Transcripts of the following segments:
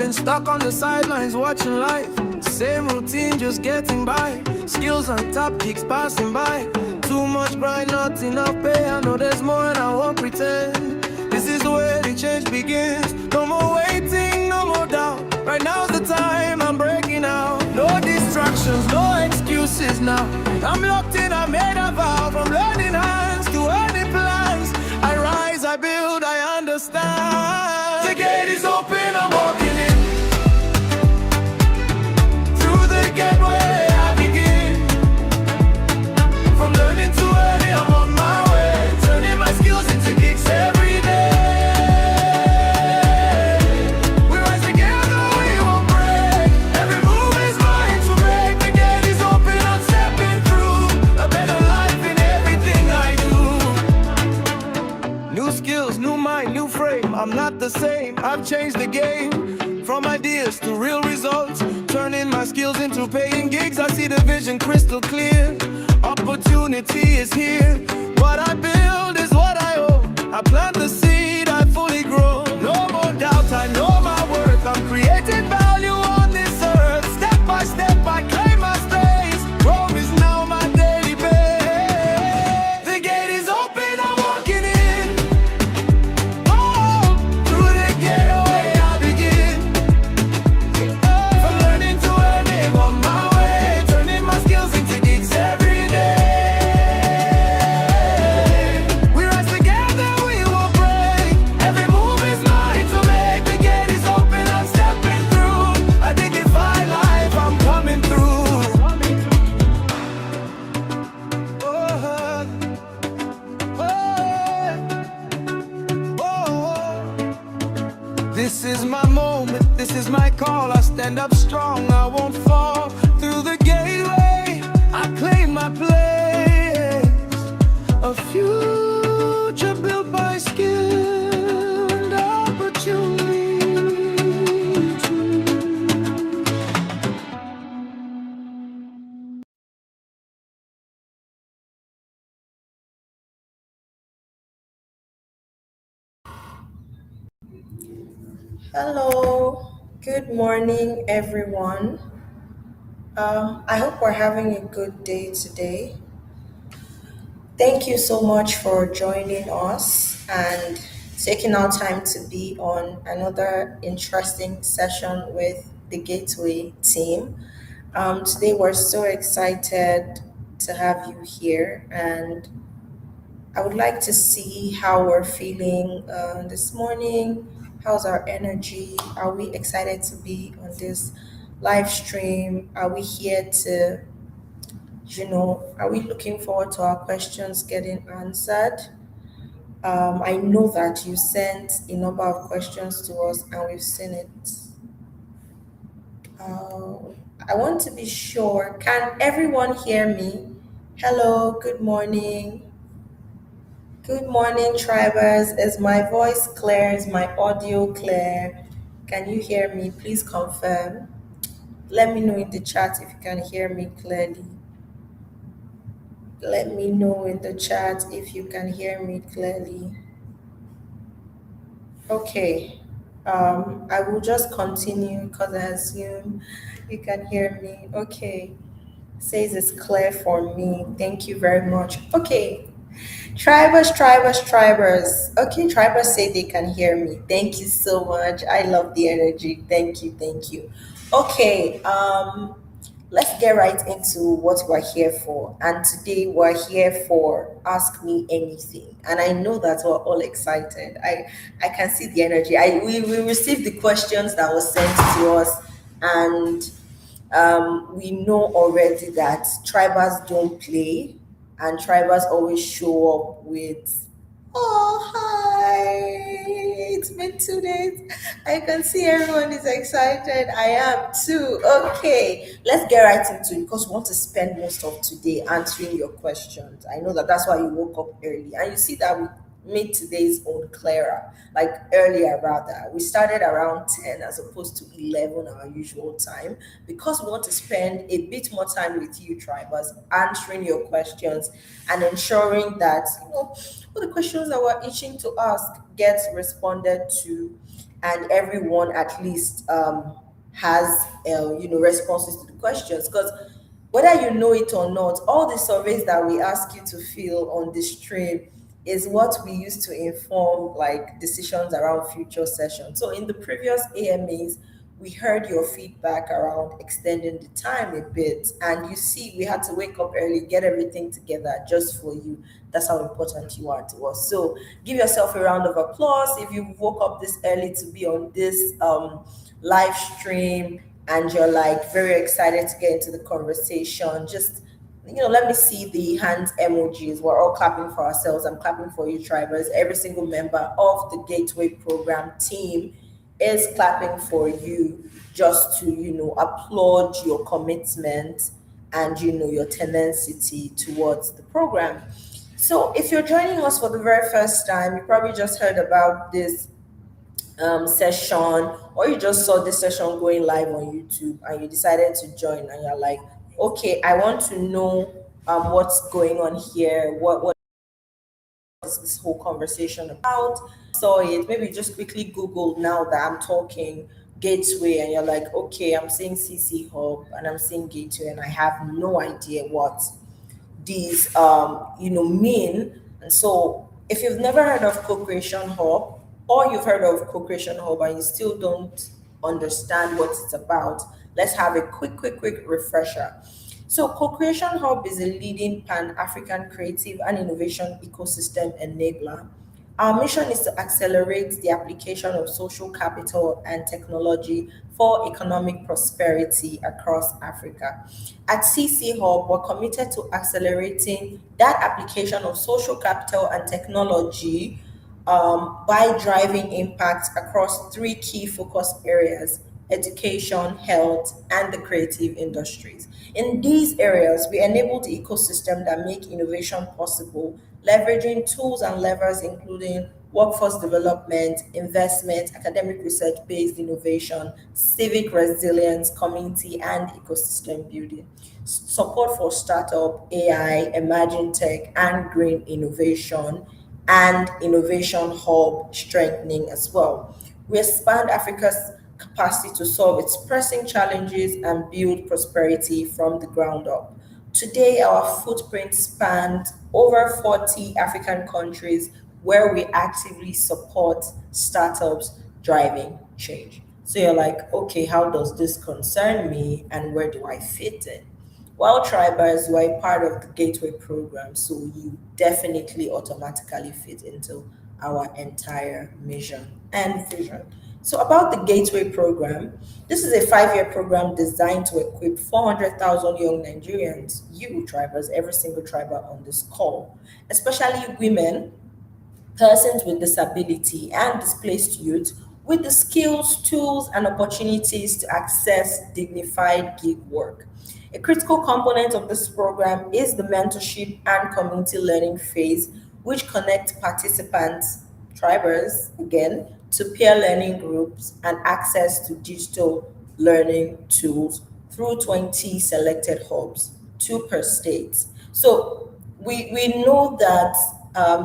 been stuck on the sidelines watching life. Same routine, just getting by. Skills on top, kicks passing by. Too much grind, not enough pay. I know there's more and I won't pretend. This is where the change begins. No more waiting, no more doubt. Right now's the time, I'm breaking out. No distractions, no excuses now. I'm locked in, I made a vow. From learning hands to earning plans, I rise, I build, I understand. The gate is open, I'm walking in. Through the gateway I begin. From learning to earning, I'm on my way. Turning my skills into gigs every day. We rise together, we won't break. Every move is mine to make. The gate is open, I'm stepping through. A better life in everything I do. New skills, new mind, new frame. I'm not the same, I've changed the game. From ideas to real results, turning my skills into paying gigs. I see the vision crystal clear. Opportunity is here. What I build is what I own. I plant the seed, I fully grow. No more doubt, I know my worth. I'm creating value on this earth. Step by step, I claim my space. Rome is now my daily base. The gate is open, I'm walking in. Oh, through the gateway I begin. From learning to earning on my way. Turning my skills into gigs every day. We rise together, we won't break. Every move is mine to make. The gate is open, I'm stepping through. A dignified life, I'm coming through. Oh, oh, oh. This is my moment, this is my call. I stand up strong, I won't fall. Through the gateway, I claim my place. A future built by skill and opportunity. Hello, good morning, everyone. I hope we're having a good day today. Thank you so much for joining us and taking our time to be on another interesting session with the Gateway team. Today, we're so excited to have you here, and I would like to see how we're feeling this morning. How's our energy? Are we excited to be on this live stream? Are we here to, are we looking forward to our questions getting answered? I know that you sent a number of questions to us and we've seen it. Uh, I want to be sure. Can everyone hear me? Hello, good morning. Good morning, Tribers. Is my voice clear? Is my audio clear? Can you hear me? Please confirm. Let me know in the chat if you can hear me clearly. Let me know in the chat if you can hear me clearly. Okay. I will just continue because I assume you can hear me. Okay. Says it's clear for me. Thank you very much. Okay. Tribers. Okay, Tribers say they can hear me. Thank you so much. I love the energy. Thank you. Okay, let's get right into what we're here for. And today we're here for Ask Me Anything. And I know that we're all excited. I can see the energy. We received the questions that was sent to us, and we know already that tribers don't play, and tribers always show up with, oh, hi, it's been 2 days. I can see everyone is excited. I am too. Okay, let's get right into it because we want to spend most of today answering your questions. I know that that's why you woke up early, and you see that we made today's own clearer, like earlier rather. We started around 10 as opposed to 11 our usual time because we want to spend a bit more time with you tribers answering your questions and ensuring that all the questions that we're itching to ask gets responded to and everyone at least has responses to the questions. Because whether you know it or not, all the surveys that we ask you to fill on the stream is what we use to inform like decisions around future sessions. So in the previous AMAs, we heard your feedback around extending the time a bit, and you see we had to wake up early, get everything together just for you. That's how important you are to us. So give yourself a round of applause if you woke up this early to be on this live stream and you're like very excited to get into the conversation. Just let me see the hands emojis. We're all clapping for ourselves. I'm clapping for you, Tribers. Every single member of the Gateway Program team is clapping for you just to, applaud your commitment and, your tenacity towards the program. So, if you're joining us for the very first time, you probably just heard about this session, or you just saw this session going live on YouTube and you decided to join, and you're like, okay, I want to know what's going on here. What is this whole conversation about? Saw it, maybe just quickly Google now that I'm talking Gateway, and you're like, okay, I'm seeing CC Hub and I'm seeing Gateway, and I have no idea what these mean. And so if you've never heard of Co-Creation Hub, or you've heard of Co-Creation Hub and you still don't understand what it's about, let's have a quick refresher. So Co-Creation Hub is a leading pan-African creative and innovation ecosystem enabler. Our mission is to accelerate the application of social capital and technology for economic prosperity across Africa. At CC Hub, we're committed to accelerating that application of social capital and technology by driving impact across three key focus areas: education, health, and the creative industries. In these areas, we enable the ecosystem that make innovation possible, leveraging tools and levers including workforce development, investment, academic research-based innovation, civic resilience, community and ecosystem building, support for startup, AI, emerging tech, and green innovation, and innovation hub strengthening as well. We expand Africa's capacity to solve its pressing challenges and build prosperity from the ground up. Today, our footprint spans over 40 African countries where we actively support startups driving change. So you're like, okay, how does this concern me and where do I fit in? While Tribers, you are a part of the Gateway program, so you definitely automatically fit into our entire mission and vision. So, about the Gateway program, this is a 5-year program designed to equip 400,000 young Nigerians, you Tribers, every single triber on this call, especially women, persons with disability, and displaced youth with the skills, tools, and opportunities to access dignified gig work. A critical component of this program is the mentorship and community learning phase, which connects participants, tribers again, to peer learning groups and access to digital learning tools through 20 selected hubs, two per state. So we know that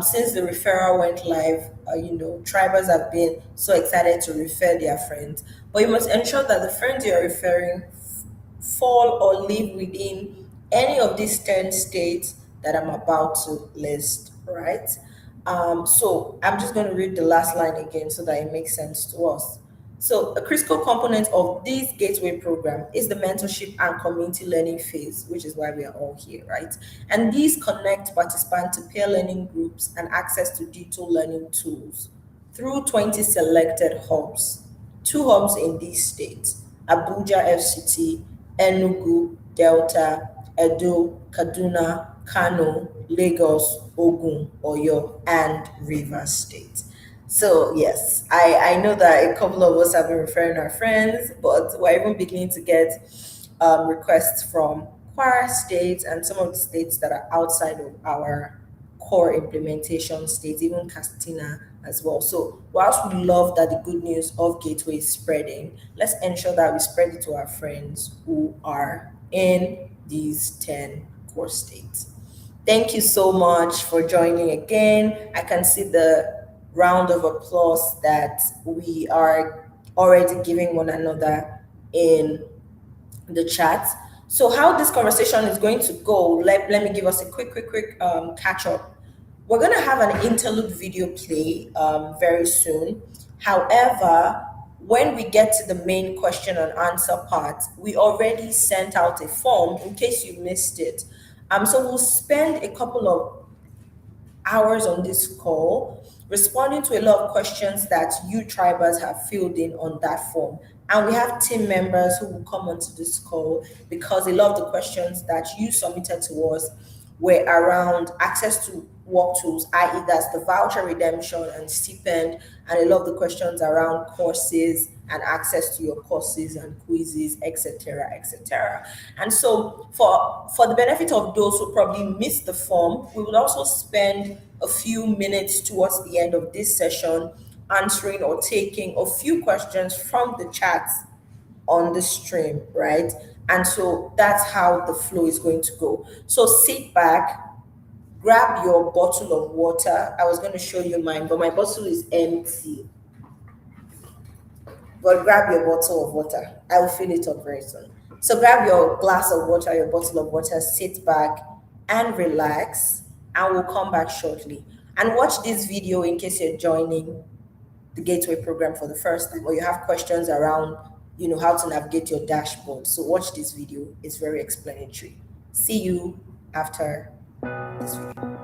since the referral went live, tribers have been so excited to refer their friends. But you must ensure that the friends you're referring fall or live within any of these 10 states that I'm about to list, right? So I'm just going to read the last line again so that it makes sense to us. So, a critical component of this Gateway program is the mentorship and community learning phase, which is why we are all here, right? And these connect participants to peer learning groups and access to digital learning tools through 20 selected hubs, two hubs in these states: Abuja FCT, Enugu, Delta, Edo, Kaduna, Kano, Lagos, Ogun, Oyo, and Rivers State. So yes, I know that a couple of us have been referring our friends, but we're even beginning to get requests from Kwara State and some of the states that are outside of our core implementation states, even Castina as well. So whilst we love that the good news of Gateway is spreading, let's ensure that we spread it to our friends who are in these 10 core states. Thank you so much for joining again. I can see the round of applause that we are already giving one another in the chat. So how this conversation is going to go, let me give us a quick catch up. We're going to have an interlude video play very soon. However, when we get to the main question and answer part, we already sent out a form in case you missed it. So we'll spend a couple of hours on this call responding to a lot of questions that you tribers have filled in on that form. And we have team members who will come onto this call because a lot of the questions that you submitted to us were around access to work tools, i.e., that's the voucher redemption and stipend, and a lot of the questions around courses and access to your courses and quizzes, etc., etc. And so, for the benefit of those who probably missed the form, we will also spend a few minutes towards the end of this session answering or taking a few questions from the chat on the stream, right? And so that's how the flow is going to go. So sit back, grab your bottle of water. I was going to show you mine, but my bottle is empty. But grab your bottle of water. I will fill it up very soon. So grab your glass of water, your bottle of water, sit back and relax, and we'll come back shortly. And watch this video in case you're joining the Gateway program for the first time, or you have questions around, how to navigate your dashboard. So watch this video. It's very explanatory. See you after this video.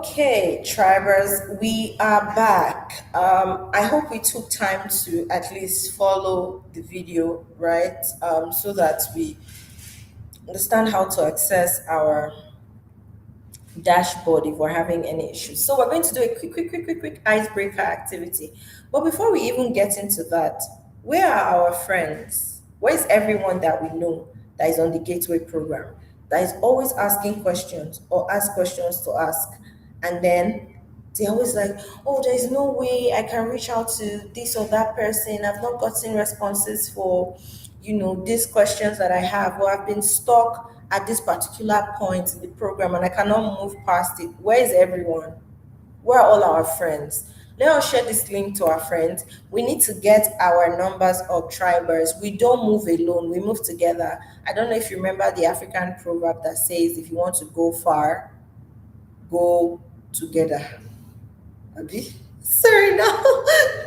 Okay, tribers, we are back. I hope we took time to at least follow the video, right? So that we understand how to access our dashboard if we're having any issues. So we're going to do a quick icebreaker activity. But before we even get into that, where are our friends? Where's everyone that we know that is on the Gateway program, that is always asking questions or ask questions to ask? And then they're always like, oh, there's no way I can reach out to this or that person. I've not gotten responses for, these questions that I have, or I've been stuck at this particular point in the program and I cannot move past it. Where is everyone? Where are all our friends? Let us share this link to our friends. We need to get our numbers of tribers. We don't move alone, we move together. I don't know if you remember the African proverb that says, if you want to go far, go together. Abi? Sorry, now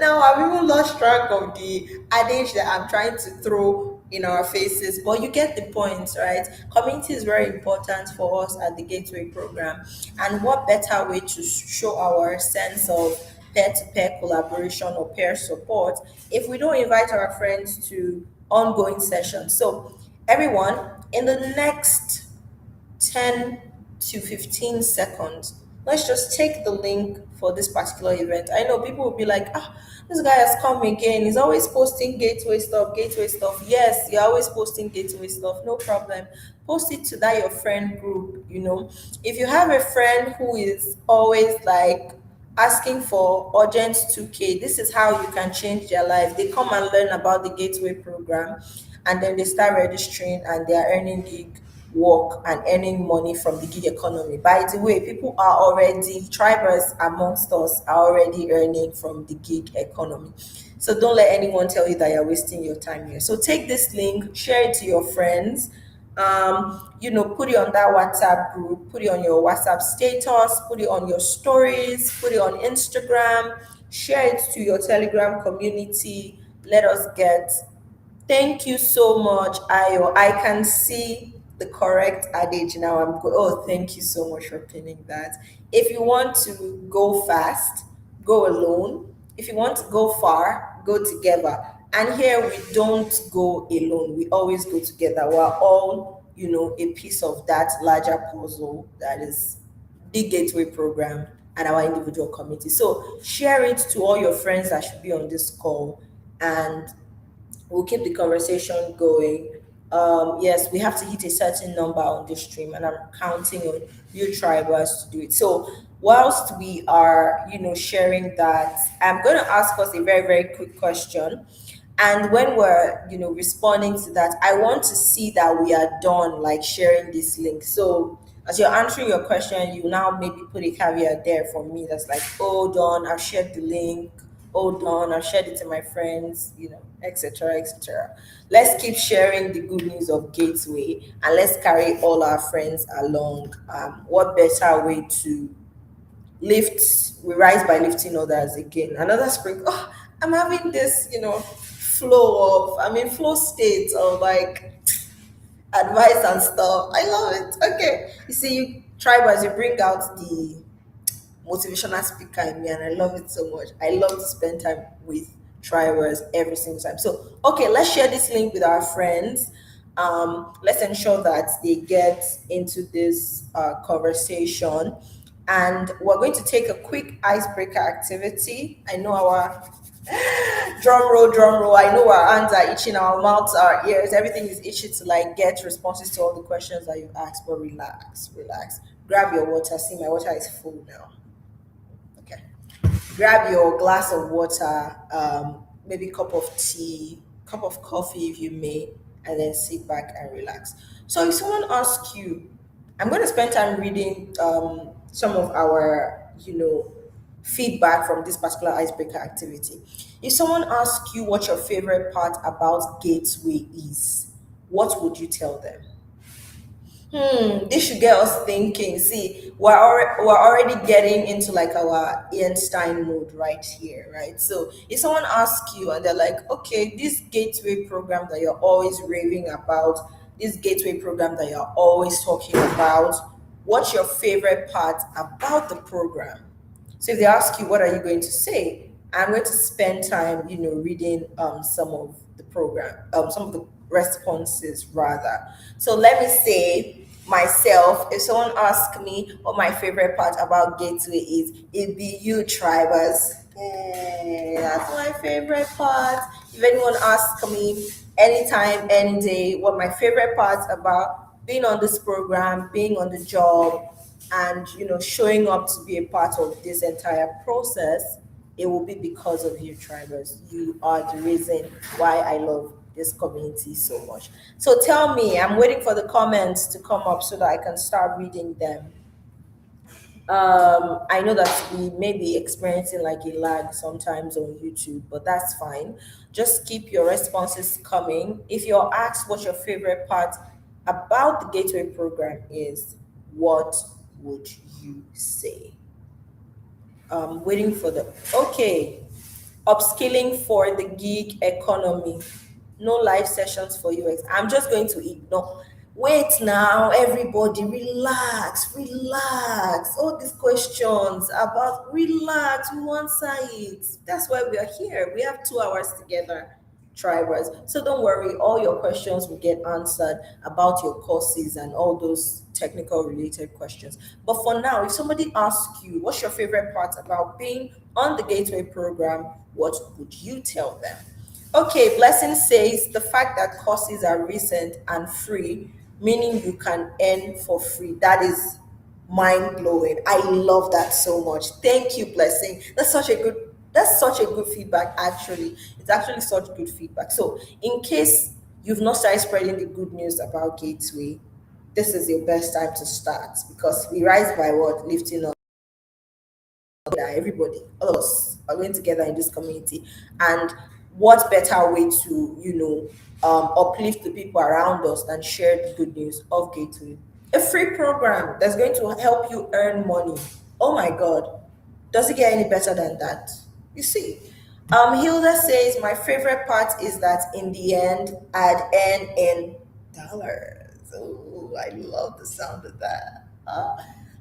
now I've even lost track of the adage that I'm trying to throw in our faces. But you get the point, right? Community is very important for us at the Gateway program. And what better way to show our sense of peer-to-peer collaboration or peer support if we don't invite our friends to ongoing sessions? So everyone, in the next 10 to 15 seconds. Let's just take the link for this particular event. I know people will be like, this guy has come again. He's always posting gateway stuff, gateway stuff. Yes, you're always posting gateway stuff. No problem. Post it to that your friend group. If you have a friend who is always like asking for urgent 2K, this is how you can change their life. They come and learn about the gateway program and then they start registering and they are earning gig work and earning money from the gig economy. By the way, people are already, tribers amongst us are already earning from the gig economy. So don't let anyone tell you that you're wasting your time here. So take this link, share it to your friends, put it on that WhatsApp group, put it on your WhatsApp status, put it on your stories, put it on Instagram, share it to your Telegram community. Let us get. Thank you so much, Ayo. I can see the correct adage now. Oh, thank you so much for pinning that. If you want to go fast, go alone. If you want to go far, go together. And here we don't go alone. We always go together. We're all, a piece of that larger puzzle that is the Gateway program and our individual committee. So share it to all your friends that should be on this call, and we'll keep the conversation going. Yes, we have to hit a certain number on this stream, and I'm counting on you tribers to do it. So, whilst we are, sharing that, I'm going to ask us a very, very quick question. And when we're, responding to that, I want to see that we are done, like sharing this link. So, as you're answering your question, you now maybe put a caveat there for me that's like, oh, done, I've shared the link. Oh, done, I've shared it to my friends, etc., etc. Let's keep sharing the good news of Gateway and let's carry all our friends along. What better way to lift? We rise by lifting others again. Another spring. Oh, I'm having this, flow state of like advice and stuff. I love it. Okay. You see, you tribals, you bring out the motivational speaker in me, and I love it so much. I love to spend time with tribers every single time. So, okay, let's share this link with our friends. Let's ensure that they get into this conversation. And we're going to take a quick icebreaker activity. I know our drum roll, drum roll. I know our hands are itching, our mouths, our ears, everything is itching to like get responses to all the questions that you've asked. But relax, relax. Grab your water. See, my water is full now. Okay. Grab your glass of water, maybe cup of tea, cup of coffee if you may, and then sit back and relax. So if someone asks you, I'm going to spend time reading some of our, feedback from this particular icebreaker activity. If someone asks you what your favorite part about Gateway is, what would you tell them? This should get us thinking. See, we're already getting into like our Einstein mode right here, right? So if someone asks you and they're like, okay, this gateway program that you're always raving about, this gateway program that you're always talking about, what's your favorite part about the program? So if they ask you, what are you going to say? I'm going to spend time, reading some of the program, some of the responses rather. So let me say myself, if someone asks me what my favorite part about Gateway is, it be you, Tribers. Yeah, that's my favorite part. If anyone asks me anytime, any day, what my favorite part about being on this program, being on the job, and showing up to be a part of this entire process, it will be because of you, Tribers. You are the reason why I love this community so much. So tell me, I'm waiting for the comments to come up so that I can start reading them. I know that we may be experiencing like a lag sometimes on YouTube, but that's fine. Just keep your responses coming. If you're asked what your favorite part about the Gateway program is, what would you say? Waiting for the okay. Upskilling for the gig economy. No live sessions for UX. I'm just going to ignore. Wait now, everybody, relax, relax. All these questions about relax, we want it. That's why we are here. We have 2 hours together, Tribers. So don't worry, all your questions will get answered about your courses and all those technical related questions. But for now, if somebody asks you, what's your favorite part about being on the Gateway program, what would you tell them? Okay, Blessing says the fact that courses are recent and free, meaning you can earn for free. That is mind blowing. I love that so much. Thank you, Blessing. That's such a good feedback actually. It's actually such good feedback. So in case you've not started spreading the good news about Gateway, this is your best time to start because we rise by what? Lifting up that everybody, all of us are going together in this community. And what better way to, uplift the people around us than share the good news of Gateway? A free program that's going to help you earn money. Oh my God. Does it get any better than that? You see. Hilda says, my favorite part is that in the end, I'd earn in dollars. Oh, I love the sound of that.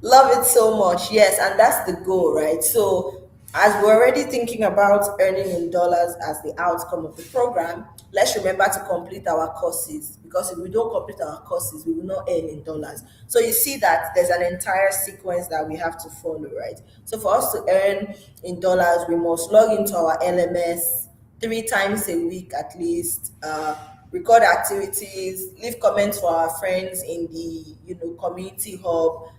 Love it so much. Yes, and that's the goal, right? So, as we're already thinking about earning in dollars as the outcome of the program, let's remember to complete our courses because if we don't complete our courses, we will not earn in dollars. So, you see that there's an entire sequence that we have to follow, right? So, for us to earn in dollars, we must log into our LMS 3 times a week at least. Record activities, leave comments for our friends in the community hub.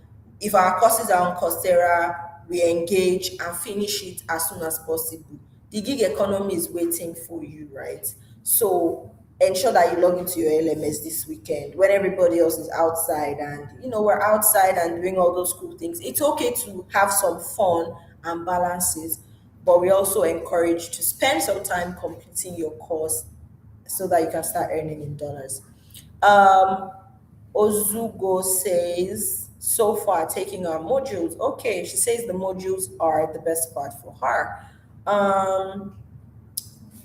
If our courses are on Coursera, we engage and finish it as soon as possible. The gig economy is waiting for you, right? So ensure that you log into your LMS this weekend when everybody else is outside and we're outside and doing all those cool things. It's okay to have some fun and balances, but we also encourage to spend some time completing your course so that you can start earning in dollars. Um, Ozugo says, so far taking our modules. Okay, she says the modules are the best part for her. Um,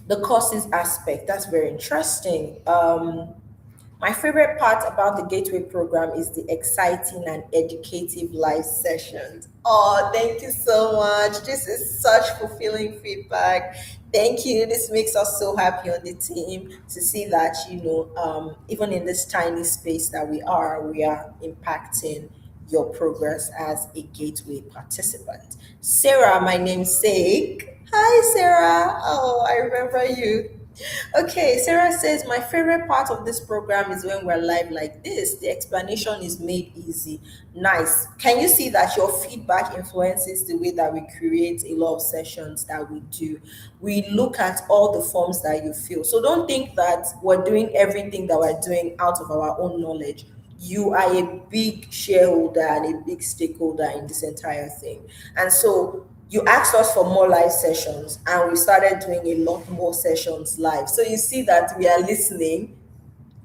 the courses aspect, that's very interesting. My favorite part about the Gateway program is the exciting and educative live sessions. Oh, thank you so much. This is such fulfilling feedback. Thank you. This makes us so happy on the team to see that, even in this tiny space that we are impacting your progress as a Gateway participant. Sarah, my namesake. Hi, Sarah. Oh, I remember you. Okay, Sarah says, my favorite part of this program is when we're live like this. The explanation is made easy. Nice. Can you see that your feedback influences the way that we create a lot of sessions that we do? We look at all the forms that you fill. So don't think that we're doing everything that we're doing out of our own knowledge. You are a big shareholder and a big stakeholder in this entire thing. And so you asked us for more live sessions and we started doing a lot more sessions live. So you see that we are listening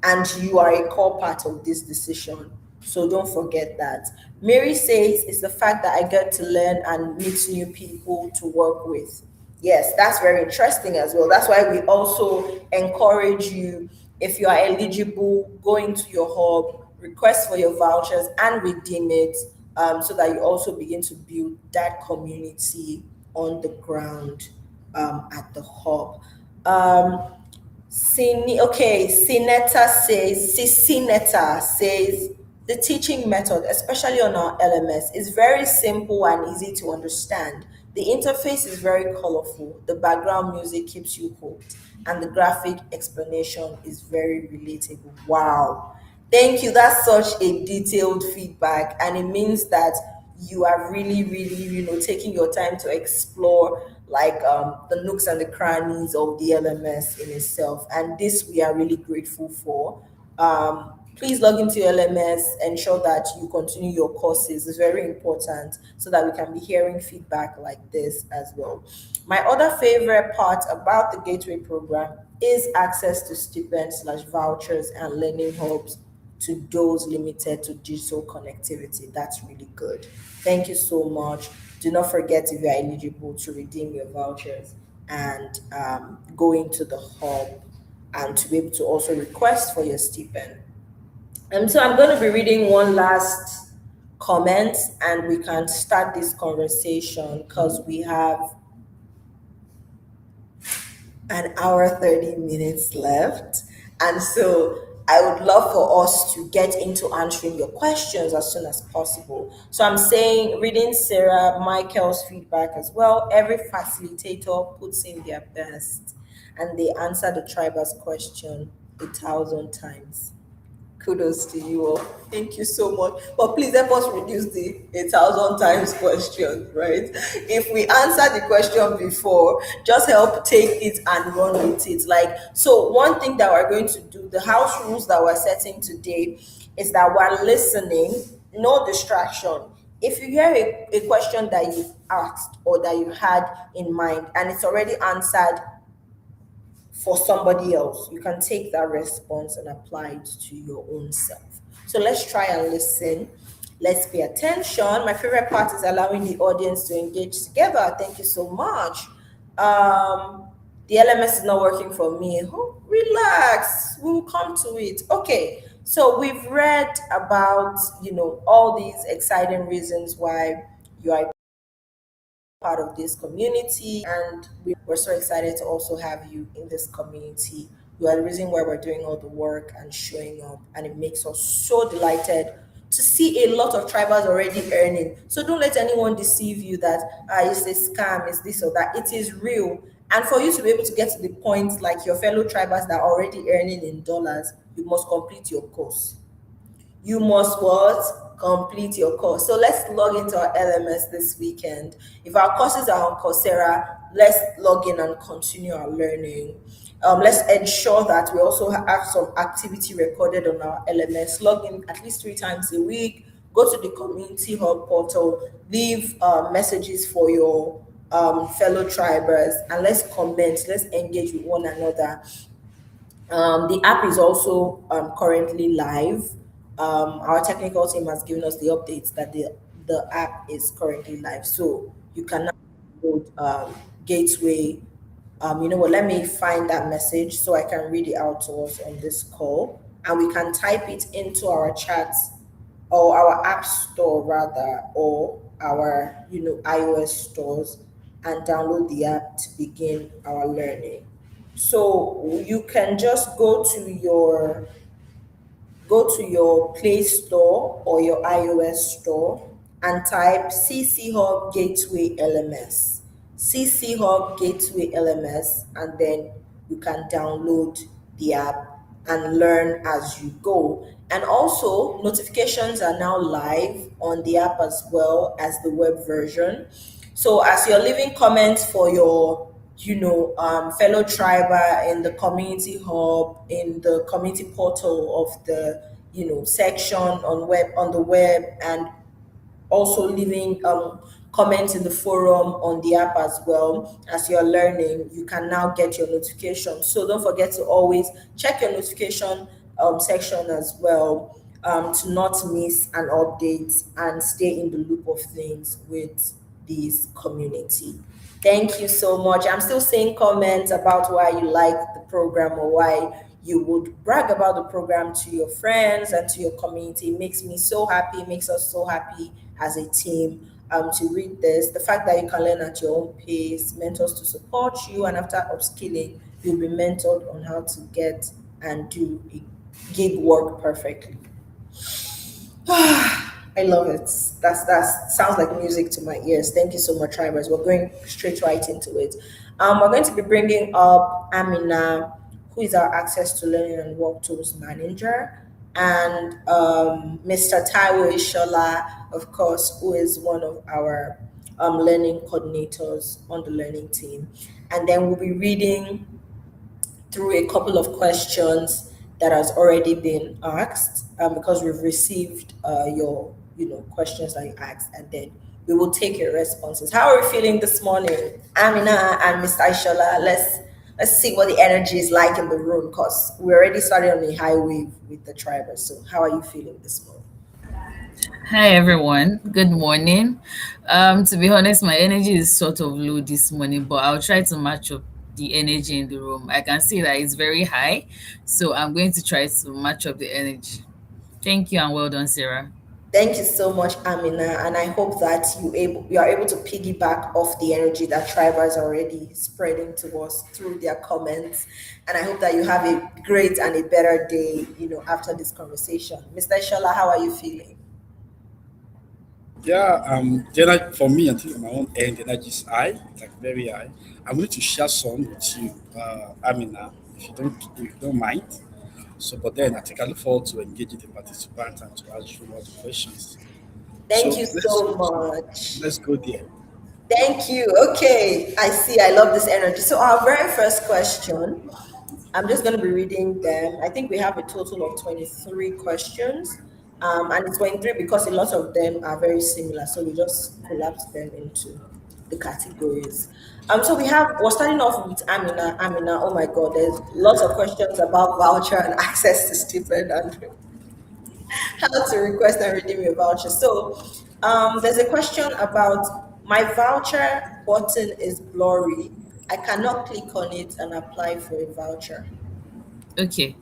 and you are a core part of this decision. So don't forget that. Mary says it's the fact that I get to learn and meet new people to work with. Yes, that's very interesting as well. That's why we also encourage you, if you are eligible, go into your hub, request for your vouchers and redeem it, so that you also begin to build that community on the ground, at the hub. Sineta says the teaching method, especially on our LMS, is very simple and easy to understand. The interface is very colorful, the background music keeps you hooked, and the graphic explanation is very relatable. Wow. Thank you. That's such a detailed feedback, and it means that you are really, really, taking your time to explore like the nooks and the crannies of the LMS in itself. And this we are really grateful for. Please log into your LMS, ensure that you continue your courses. It's very important so that we can be hearing feedback like this as well. My other favorite part about the Gateway program is access to stipends/vouchers and learning hubs to those limited to digital connectivity. That's really good. Thank you so much. Do not forget, if you are eligible, to redeem your vouchers and go into the hub and to be able to also request for your stipend. So I'm going to be reading one last comment and we can start this conversation because we have an hour 30 minutes left. And so I would love for us to get into answering your questions as soon as possible. So I'm saying, reading Sarah Michael's feedback as well, every facilitator puts in their best and they answer the triber's question 1,000 times. Kudos to you all. Thank you so much. But please help us reduce the 1,000 times question, right? If we answer the question before, just help take it and run with it. Like, so one thing that we're going to do, the house rules that we're setting today is that we're listening, no distraction. If you hear a question that you've asked or that you had in mind and it's already answered for somebody else, you can take that response and apply it to your own self. So let's try and listen. Let's pay attention. My favorite part is allowing the audience to engage together. Thank you so much. The LMS is not working for me. Oh, relax. We'll come to it. Okay. So we've read about, all these exciting reasons why you are part of this community, and we're so excited to also have you in this community. You are the reason why we're doing all the work and showing up, and it makes us so delighted to see a lot of tribals already earning. So don't let anyone deceive you that it's a scam, it's this or that. It is real. And for you to be able to get to the point like your fellow tribals that are already earning in dollars, you must complete your course. You must what? Complete your course. So let's log into our LMS this weekend. If our courses are on Coursera, let's log in and continue our learning. Let's ensure that we also have some activity recorded on our LMS. Log in at least 3 times a week. Go to the community hub portal. Leave messages for your fellow tribers, and let's comment. Let's engage with one another. The app is also currently live. Our technical team has given us the updates that the app is currently live. So you can now download Gateway. You know what? Let me find that message so I can read it out to us on this call, and we can type it into our chats or our app store rather, or our iOS stores, and download the app to begin our learning. So you can just go to your Play Store or your iOS store and type CC Hub Gateway LMS. CC Hub Gateway LMS, and then you can download the app and learn as you go. And also, notifications are now live on the app as well as the web version. So as you're leaving comments for your fellow triber in the community hub, in the community portal of the section on the web, and also leaving comments in the forum on the app as well. As you're learning, you can now get your notification. So don't forget to always check your notification section as well, to not miss an update and stay in the loop of things with this community. Thank you so much. I'm still seeing comments about why you like the program or why you would brag about the program to your friends and to your community. It makes me so happy, it makes us so happy as a team to read this. The fact that you can learn at your own pace, mentors to support you, and after upskilling, you'll be mentored on how to get and do a gig work perfectly. I love it. That sounds like music to my ears. Thank you so much, Tribers. We're going straight right into it. We're going to be bringing up Amina, who is our Access to Learning and Work Tools Manager, and Mr. Taiwo Ishola, of course, who is one of our learning coordinators on the learning team. And then we'll be reading through a couple of questions that has already been asked because we've received your questions that you asked, and then we will take your responses. How are you feeling this morning, Amina and Mr. Aishola? Let's see what the energy is like in the room, because we already started on a high wave with the tribers. So how are you feeling this morning? Hi everyone, good morning. To be honest, my energy is sort of low this morning, but I'll try to match up the energy in the room. I can see that it's very high, so I'm going to try to match up the energy. Thank you and well done, Sarah. Thank you so much, Amina, and I hope that you are able to piggyback off the energy that Tribers are already spreading to us through their comments. And I hope that you have a great and a better day, after this conversation. Mr. Shola, how are you feeling? Yeah, for me, I think on my own end, the energy is high, like very high. I'm going to share some with you, Amina, if you don't mind. So, but then I think I look forward to engaging the participants and to ask you all the questions. Thank So you let's so much. let's go there. Thank you. Okay, I see. I love this energy. So, our very first question, I'm just going to be reading them. I think we have a total of 23 questions. And it's 23 because a lot of them are very similar. So, we just collapse them into the categories. We're starting off with Amina. Amina, oh my God, there's lots of questions about voucher and access to stipend and how to request and redeem your voucher. So, there's a question about my voucher button is blurry. I cannot click on it and apply for a voucher. Okay.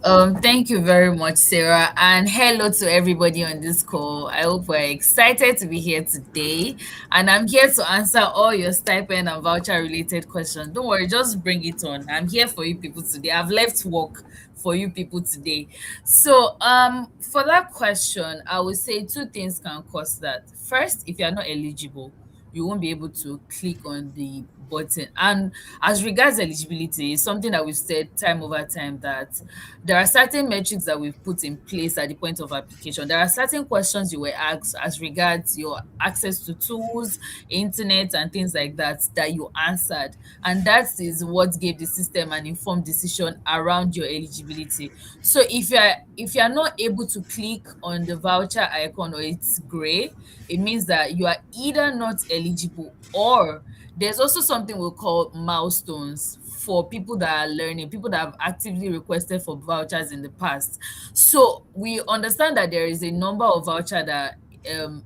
Thank you very much, Sarah, and hello to everybody on this call. I hope we're excited to be here today, and I'm here to answer all your stipend and voucher related questions. Don't worry, just bring it on. I'm here for you people today. I've left work for you people today. So, for that question, I would say two things can cause that. First, if you're not eligible, you won't be able to click on the button. And as regards eligibility, it's something that we've said time over time that there are certain metrics that we've put in place at the point of application. There are certain questions you were asked as regards your access to tools, internet, and things like that that you answered. And that is what gave the system an informed decision around your eligibility. So if you're not able to click on the voucher icon or it's gray, it means that you are either not eligible, or there's also something we call milestones for people that are learning, people that have actively requested for vouchers in the past. So we understand that there is a number of voucher that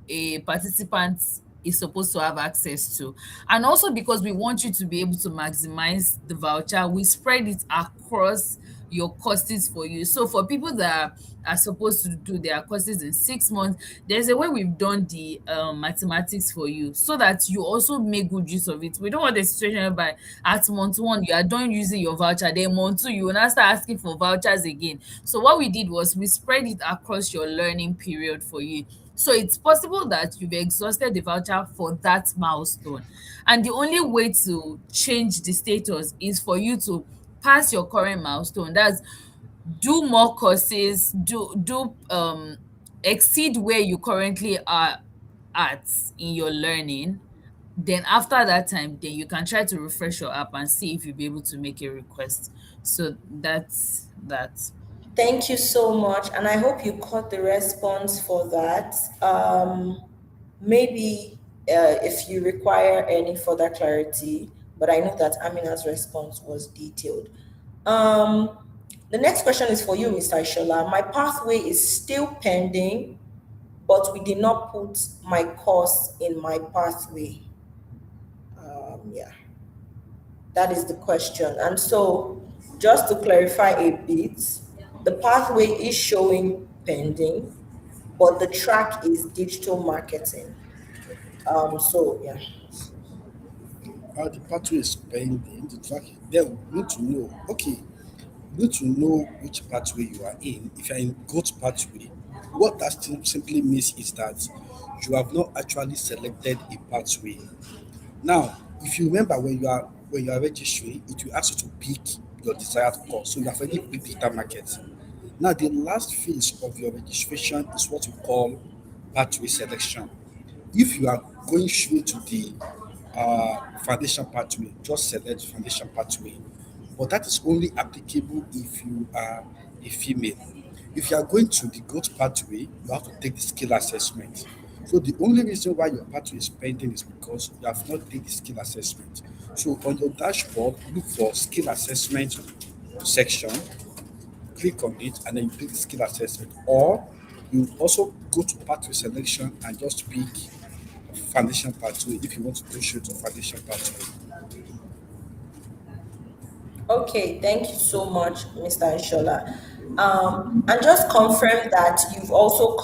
a participant is supposed to have access to. And also because we want you to be able to maximize the voucher, we spread it across your courses for you. So for people that are supposed to do their courses in 6 months, there's a way we've done the mathematics for you so that you also make good use of it. We don't want a situation whereby at month one you are done using your voucher, then month two you will now start asking for vouchers again. So what we did was we spread it across your learning period for you. So it's possible that you've exhausted the voucher for that milestone. And the only way to change the status is for you to pass your current milestone. That's do more courses, do exceed where you currently are at in your learning. Then after that time, then you can try to refresh your app and see if you'll be able to make a request. So that's that. Thank you so much, and I hope you caught the response for that. Maybe if you require any further clarity, but I know that Amina's response was detailed. Um, the next question is for you, Mr. Ishola. My pathway is still pending, but we did not put my course in my pathway. Yeah, that is the question. And so Just to clarify a bit, the pathway is showing pending, but the track is digital marketing. So yeah. The pathway is pending. The track. Then we need to know. Okay, you need to know which pathway you are in. If you're in goat pathway, what that simply means is that you have not actually selected a pathway. Now, if you remember when you are registering, it will ask you to pick your desired course. So you have already picked digital marketing. Now, the last phase of your registration is what we call pathway selection. If you are going straight to the foundation pathway, just select foundation pathway. But that is only applicable if you are a female. If you are going to the growth pathway, you have to take the skill assessment. So the only reason why your pathway is pending is because you have not taken the skill assessment. So on your dashboard, look for skill assessment section, click on it, and then you pick the skill assessment. Or you also go to pathway selection and just pick foundation pathway if you want to go straight to foundation pathway. Okay, thank you so much, Mr. Ishola. And just confirm that you've also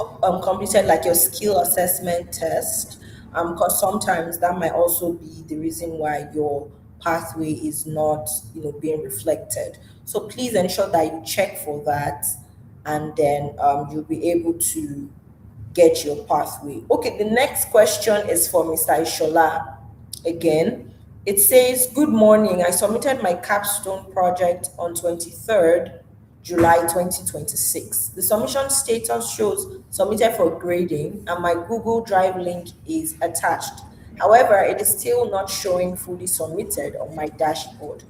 completed like your skill assessment test, because sometimes that might also be the reason why your pathway is not, being reflected. So please ensure that you check for that, and then you'll be able to get your pathway. Okay, the next question is for Mr. Ishola again. It says, "Good morning. I submitted my capstone project on 23rd July 2026. The submission status shows submitted for grading, and my Google Drive link is attached. However, it is still not showing fully submitted on my dashboard.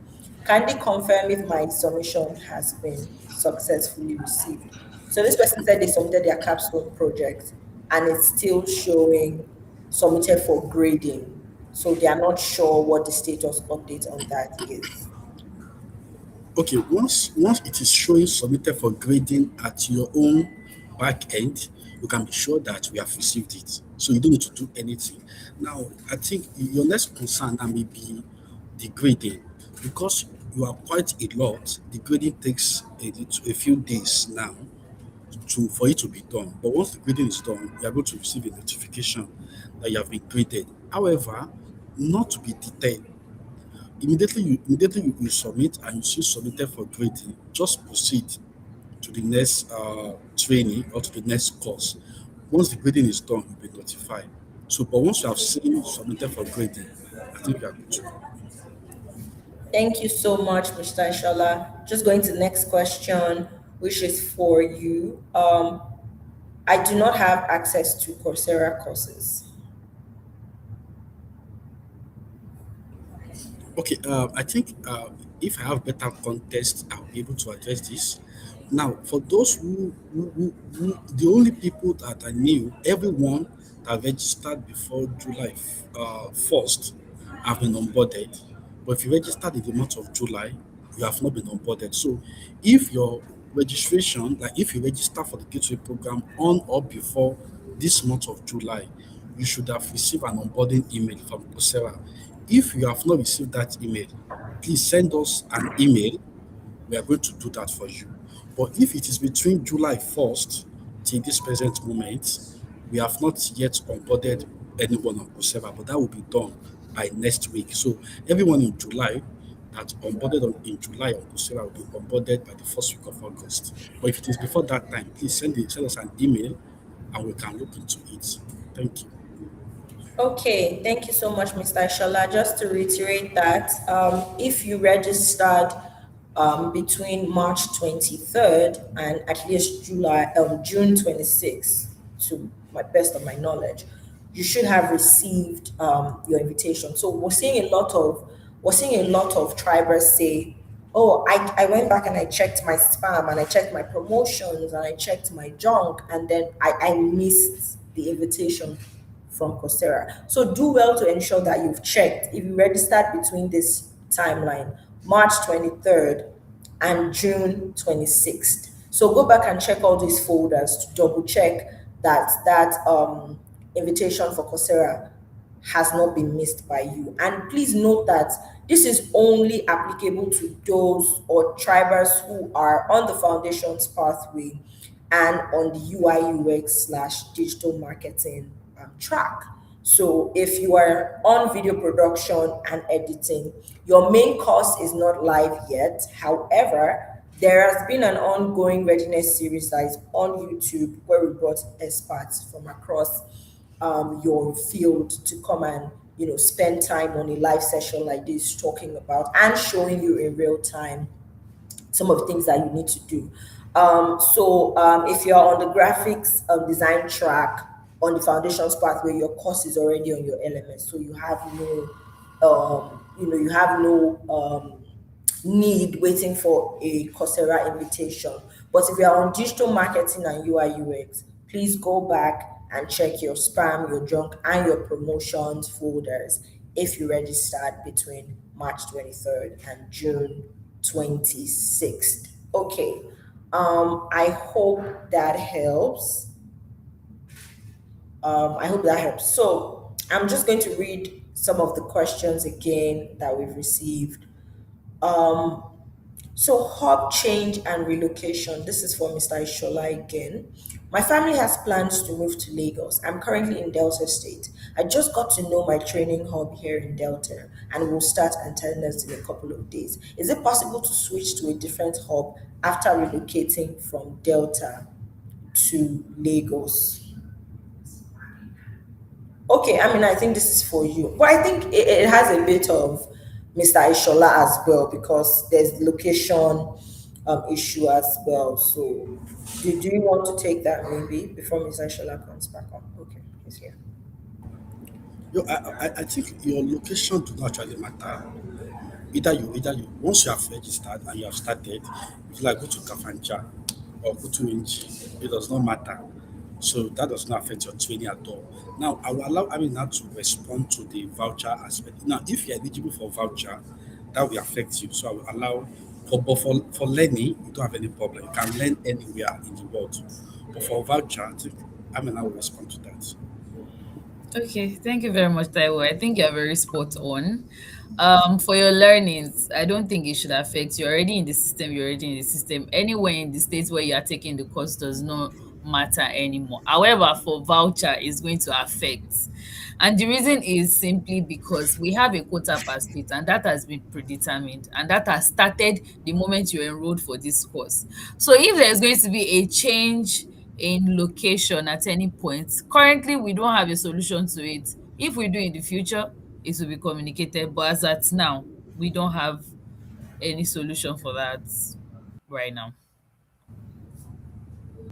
Kindly confirm if my submission has been successfully received." So this person said they submitted their capstone project and it's still showing submitted for grading. So they are not sure what the status update on that is. Okay, once it is showing submitted for grading at your own back end, you can be sure that we have received it. So you don't need to do anything. Now, I think your next concern that may be the grading, because you are quite a lot. The grading takes a few days now to for it to be done. But once the grading is done, you are going to receive a notification that you have been graded. However, not to be detailed. Immediately you submit and you see submitted for grading, just proceed to the next training or to the next course. Once the grading is done, you'll be notified. So, but once you have seen submitted for grading, I think you are good to go. Thank you so much, Mr. Ishola. Just going to the next question, which is for you. I do not have access to Coursera courses. Okay, I think if I have better context, I'll be able to address this. Now, for those the only people that I knew, everyone that registered before July 1st have been onboarded. But if you registered in the month of July, you have not been onboarded. So, if your registration, like if you register for the Gateway program on or before this month of July, you should have received an onboarding email from Coursera. If you have not received that email, please send us an email. We are going to do that for you. But if it is between July 1st till this present moment, we have not yet onboarded anyone on Coursera, but that will be done by next week. So everyone in July that onboarded in July on Coursera will be onboarded by the first week of August. But if it is before that time, please send us an email and we can look into it. Thank you. Okay, thank you so much, Mr. Ishola. Just to reiterate that, if you registered between March 23rd and at least June 26th, to my best of my knowledge, you should have received your invitation. So we're seeing a lot of tribers say, "Oh, I went back and I checked my spam and I checked my promotions and I checked my junk, and then I missed the invitation from Coursera." So do well to ensure that you've checked if you registered between this timeline, March 23rd and June 26th. So go back and check all these folders to double check that invitation for Coursera has not been missed by you. And please note that this is only applicable to those or tribers who are on the foundations pathway and on the UI UX slash digital marketing track. So if you are on video production and editing, your main course is not live yet. However, there has been an ongoing readiness series that is on YouTube where we brought experts from across your field to come and spend time on a live session like this talking about and showing you in real time some of the things that you need to do. If you're on the graphics design track on the foundations pathway, your course is already on your LMS, so you have no need waiting for a Coursera invitation. But if you're on digital marketing and UI UX, please go back and check your spam, your junk, and your promotions folders if you registered between March 23rd and June 26th. Okay. I hope that helps. I hope that helps. So I'm just going to read some of the questions again that we've received. Um, so hub change and relocation. This is for Mr. Ishola again. My family has plans to move to Lagos. I'm currently in Delta State. I just got to know my training hub here in Delta and will start attendance in a couple of days. Is it possible to switch to a different hub after relocating from Delta to Lagos? Okay, I mean, I think this is for you. But I think it has a bit of Mr. Ishola as well because there's location issue as well. So, do you want to take that maybe before Mr. Ishola comes back on? Okay, he's here. I think your location do not actually matter. Either you once you have registered and you have started, if you like go to Kafanja or go to Inji, it does not matter. So that does not affect your training at all. Now I will allow Amina to respond to the voucher aspect. Now, if you're eligible for voucher, that will affect you. So I will allow for learning, you don't have any problem. You can learn anywhere in the world. But for voucher, I think Amina will respond to that. Okay, thank you very much, Taiwo. I think you're very spot on. For your learnings, I don't think it should affect you. You're already in the system, you're already in the system. Anywhere in the states where you are taking the course does not matter anymore. However, for voucher, it's going to affect. And the reason is simply because we have a quota per state, and that has been predetermined, and that has started the moment you enrolled for this course. So if there's going to be a change in location at any point, currently we don't have a solution to it. If we do in the future, it will be communicated, but as at now, we don't have any solution for that right now.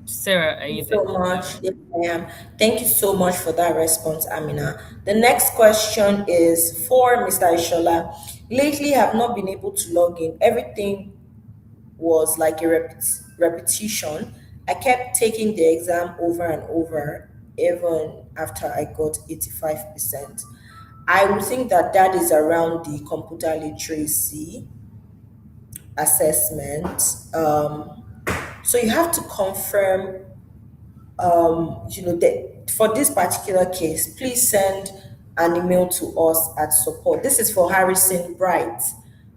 Sarah, are Thank you you there? so much. Yes, I am. Thank you so much for that response, Amina. The next question is for Mr. Ishola. Lately, I have not been able to log in. Everything was like a repetition. I kept taking the exam over and over, even after I got 85%. I would think that that is around the computer literacy assessment. So you have to confirm that for this particular case, please send an email to us at support. This is for Harrison Bright.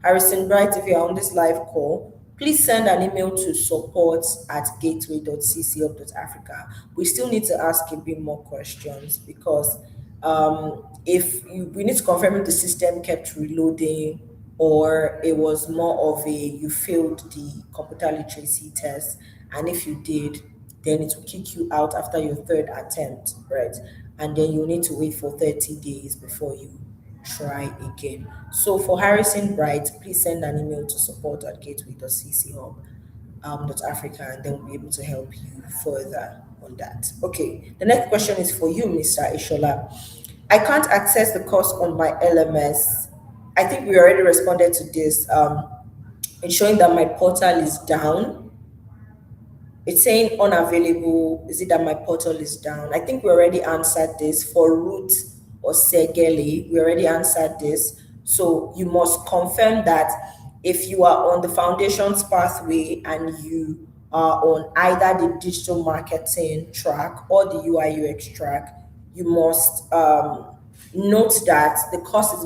Harrison Bright, if you're on this live call, please send an email to support at gateway.cchub.africa. We still need to ask a bit more questions because we need to confirm if the system kept reloading or it was more of a you failed the computer literacy test, and if you did, then it will kick you out after your third attempt, right? And then you need to wait for 30 days before you try again. So for Harrison Bright, please send an email to support at gateway.cchub.africa, and then we'll be able to help you further on that. Okay, the next question is for you, Mr. Ishola. I can't access the course on my LMS. I think we already responded to this. It's showing that my portal is down. It's saying unavailable. Is it that my portal is down? I think we already answered this for Root or Segele. We already answered this. So you must confirm that if you are on the foundations pathway and you are on either the digital marketing track or the UI UX track, you must Note that the courses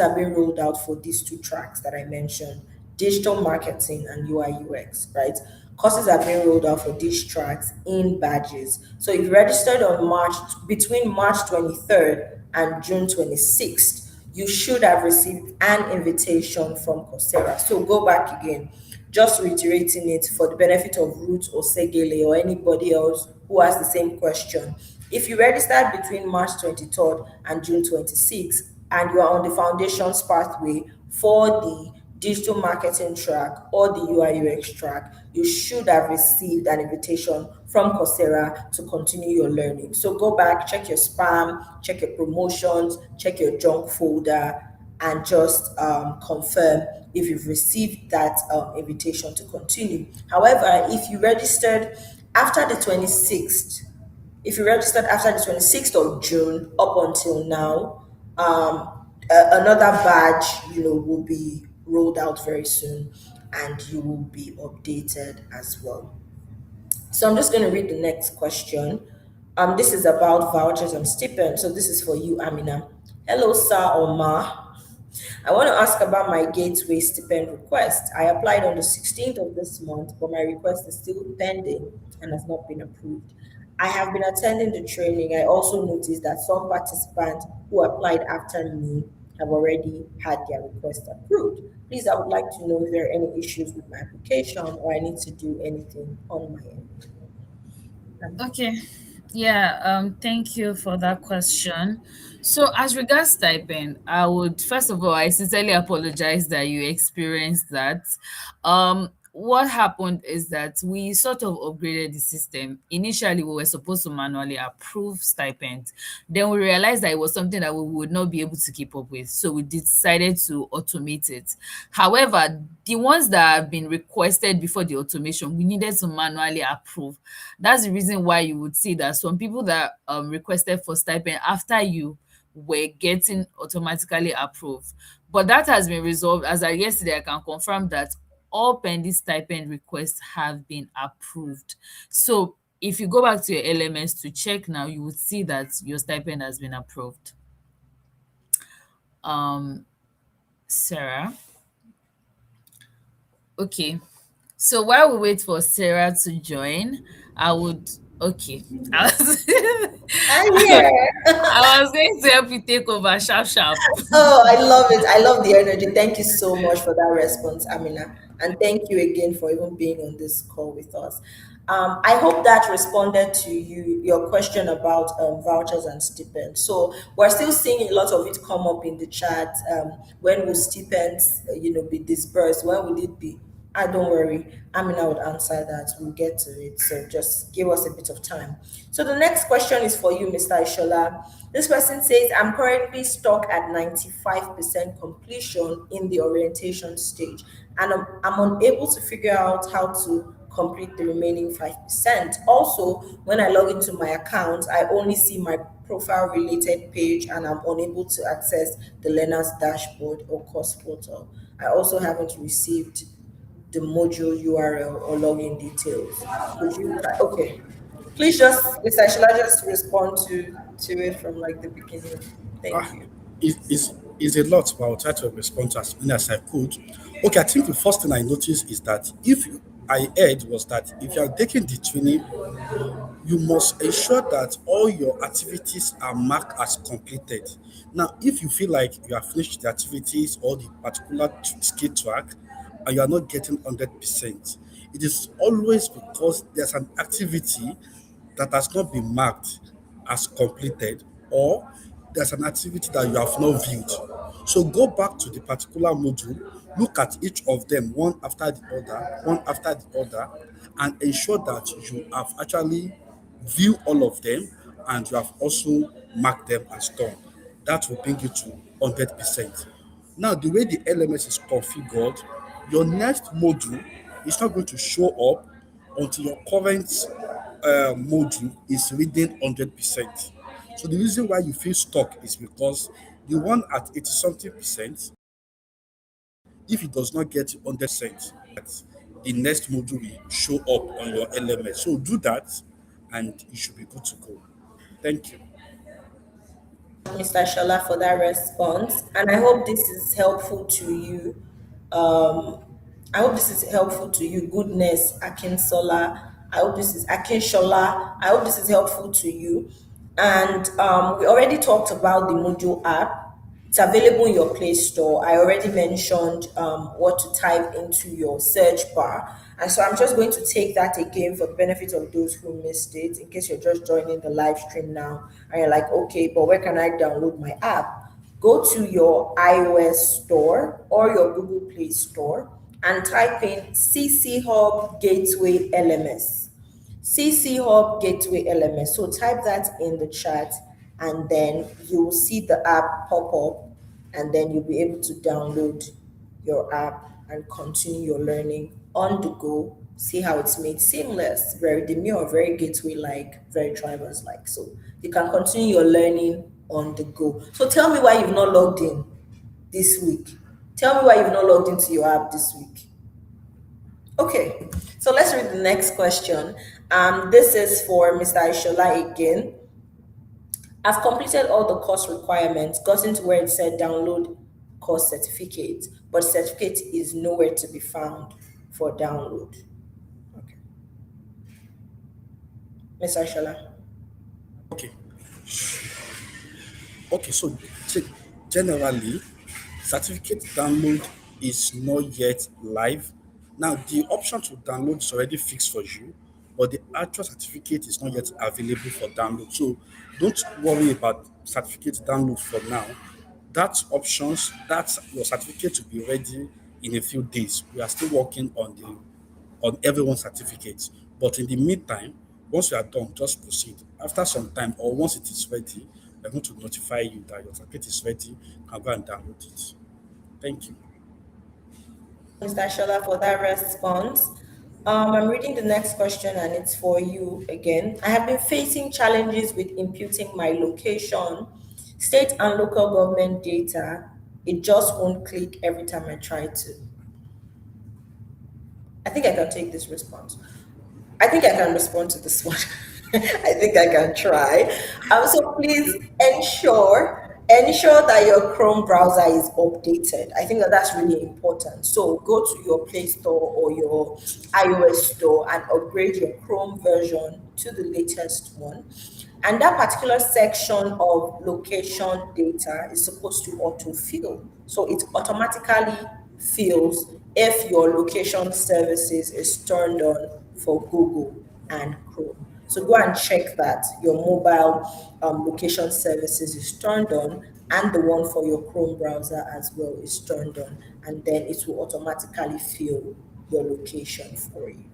are being rolled out for these two tracks that I mentioned, digital marketing and UI UX, right? Courses are being rolled out for these tracks in badges. So if you registered on March between March 23rd and June 26th, you should have received an invitation from Coursera. So go back again, just reiterating it for the benefit of Ruth or Segele or anybody else who has the same question. If you registered between March 23rd and June 26th and you are on the foundations pathway for the digital marketing track or the UI UX track, you should have received an invitation from Coursera to continue your learning. So go back, check your spam, check your promotions, check your junk folder, and just confirm if you've received that invitation to continue. However, after the 26th, if you registered after the 26th of June up until now, another badge, will be rolled out very soon and you will be updated as well. So I'm just going to read the next question. This is about vouchers and stipends. So this is for you, Amina. Hello, sir or ma. I want to ask about my Gateway stipend request. I applied on the 16th of this month, but my request is still pending and has not been approved. I have been attending the training. I also noticed that some participants who applied after me have already had their request approved. Please, I would like to know if there are any issues with my application or I need to do anything on my end. Okay. Yeah, thank you for that question. So as regards stipend, I would first of all I sincerely apologize that you experienced that. What happened is that we sort of upgraded the system. Initially, we were supposed to manually approve stipends. Then we realized that it was something that we would not be able to keep up with. So we decided to automate it. However, the ones that have been requested before the automation, we needed to manually approve. That's the reason why you would see that some people that requested for stipend after you were getting automatically approved. But that has been resolved. As of yesterday, I can confirm that all pending stipend requests have been approved. So if you go back to your LMS to check now, you would see that your stipend has been approved. Um, Sarah. Okay. So while we wait for Sarah to join, I would okay. I was, I'm here. I was going to help you take over sharp sharp. Oh, I love it. I love the energy. Thank you so much for that response, Amina. And thank you again for even being on this call with us. I hope that responded to your question about vouchers and stipends. So we're still seeing a lot of it come up in the chat. When will stipends, be dispersed? When will it be? Don't worry. Amina would answer that. We'll get to it. So just give us a bit of time. So the next question is for you, Mr. Ishola. This person says, I'm currently stuck at 95% completion in the orientation stage, and I'm unable to figure out how to complete the remaining 5%. Also, when I log into my account, I only see my profile related page and I'm unable to access the learner's dashboard or course portal. I also haven't received the module URL or login details. Could you try? Okay. Please just, Mr. Should I just respond to it from like the beginning? Thank Ah, you. it's a lot, but I'll try to respond to as many as I could. Okay, I think the first thing I noticed is that I heard was that if you are taking the training, you must ensure that all your activities are marked as completed. Now, if you feel like you have finished the activities or the particular skill track and you are not getting 100%, it is always because there's an activity that has not been marked as completed, or there's an activity that you have not viewed. So go back to the particular module, look at each of them one after the other, and ensure that you have actually viewed all of them and you have also marked them as done. That will bring you to 100%. Now, the way the LMS is configured, your next module is not going to show up until your current module is reading 100%. So the reason why you feel stuck is because the one at 80 something percent, if it does not get 100%, the next module will show up on your LMS. So do that and you should be good to go. Thank you. Mr. Shola, for that response. And I hope this is helpful to you. Um, I hope this is helpful to you. Goodness, Akinsola. I hope this is Akinshola. I hope this is helpful to you. And we already talked about the Mojo app. It's available in your Play Store. I already mentioned what to type into your search bar. And so I'm just going to take that again for the benefit of those who missed it, in case you're just joining the live stream now and you're like, okay, but where can I download my app? Go to your iOS store or your Google Play Store and type in CC Hub Gateway LMS. CC Hub Gateway LMS. So type that in the chat and then you will see the app pop up and then you'll be able to download your app and continue your learning on the go. See how it's made seamless, very demure, very gateway like, very drivers like. So you can continue your learning on the go. So tell me why you've not logged in this week. Tell me why you've not logged into your app this week. Okay, so let's read the next question. This is for Mr. Aishola again. I've completed all the course requirements, gotten to where it said download course certificate, but certificate is nowhere to be found for download. Okay. Mr. Aishola. Okay. Okay, so generally, certificate download is not yet live. Now, the option to download is already fixed for you, but the actual certificate is not yet available for download. So don't worry about certificate download for now. That's options, that's your certificate will be ready in a few days. We are still working on everyone's certificate. But in the meantime, once you are done, just proceed. After some time, or once it is ready, we're going to notify you that your certificate is ready. You can go and download it. Thank you. Mr. Shola, for that response. I'm reading the next question and it's for you again. I have been facing challenges with imputing my location, state and local government data. It just won't click every time I try to. I think I can take this response. I think I can respond to this one. I think I can try. So please ensure that your Chrome browser is updated. I think that that's really important. So go to your Play Store or your iOS store and upgrade your Chrome version to the latest one. And that particular section of location data is supposed to autofill. So it automatically fills if your location services is turned on for Google and Chrome. So go and check that your mobile location services is turned on and the one for your Chrome browser as well is turned on, and then it will automatically fill your location for you.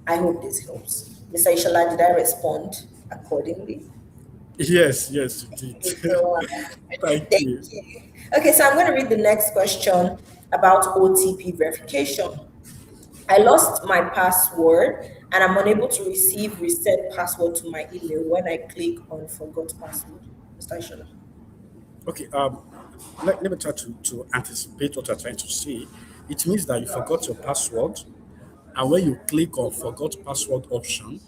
I hope this helps. Mr. Ishala, did I respond accordingly? Yes, yes, you did. So, Thank thank you. you. Okay, so I'm going to read the next question about OTP verification. I lost my password and I'm unable to receive reset password to my email when I click on forgot password. Mr. Ishala. Okay, let me try to anticipate what you're trying to say. It means that you forgot your password, and when you click on forgot password option,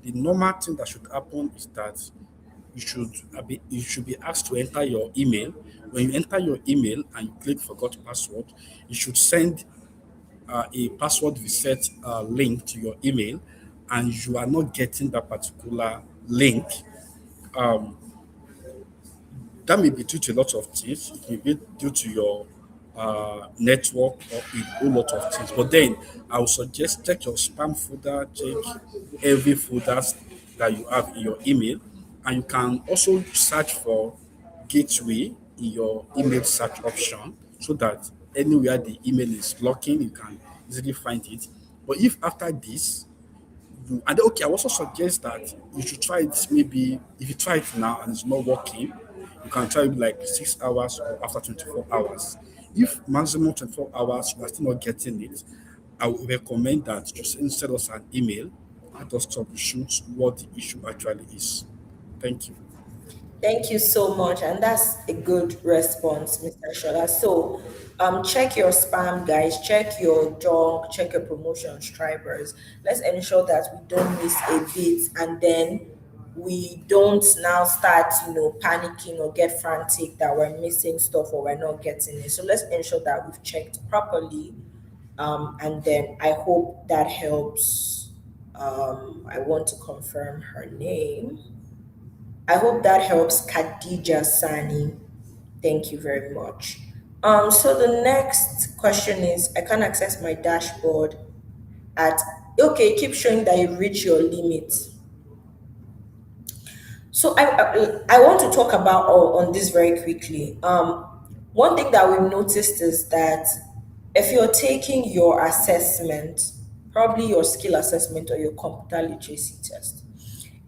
the normal thing that should happen is that you should be asked to enter your email. When you enter your email and you click forgot password, you should send a password reset link to your email, and you are not getting that particular link. Um, that may be due to a lot of things. It may be due to your network or a whole lot of things. But then I would suggest check your spam folder, check every folder that you have in your email, and you can also search for gateway in your email search option so that anywhere the email is blocking, you can easily find it. But if after this and okay, I also suggest that you should try it maybe if you try it now and it's not working, you can try it like 6 hours or after 24 hours. If maximum 24 hours you are still not getting it, I would recommend that just instead of an email, let us troubleshoot what the issue actually is. Thank you. Thank you so much, and that's a good response, Mr. Shola. So, check your spam, guys. Check your junk. Check your promotion strivers. Let's ensure that we don't miss a bit, and then we don't now start, panicking or get frantic that we're missing stuff or we're not getting it. So let's ensure that we've checked properly. And then I hope that helps. I want to confirm her name. I hope that helps, Khadija Sani. Thank you very much. So the next question is, I can't access my dashboard at, okay, keep showing that you reach your limit. So I want to talk about on this very quickly. One thing that we've noticed is that if you're taking your assessment, probably your skill assessment or your computer literacy test,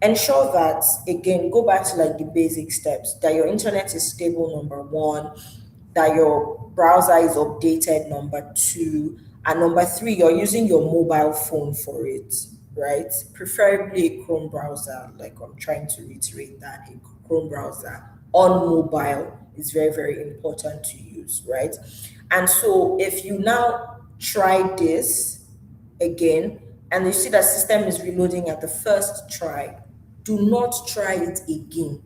ensure that, again, go back to like the basic steps, that your internet is stable, number one, that your browser is updated, number two, and number three, you're using your mobile phone for it, right? Preferably a Chrome browser, like I'm trying to reiterate that a Chrome browser on mobile is very, very important to use, right? And so if you now try this again and you see that system is reloading at the first try, do not try it again.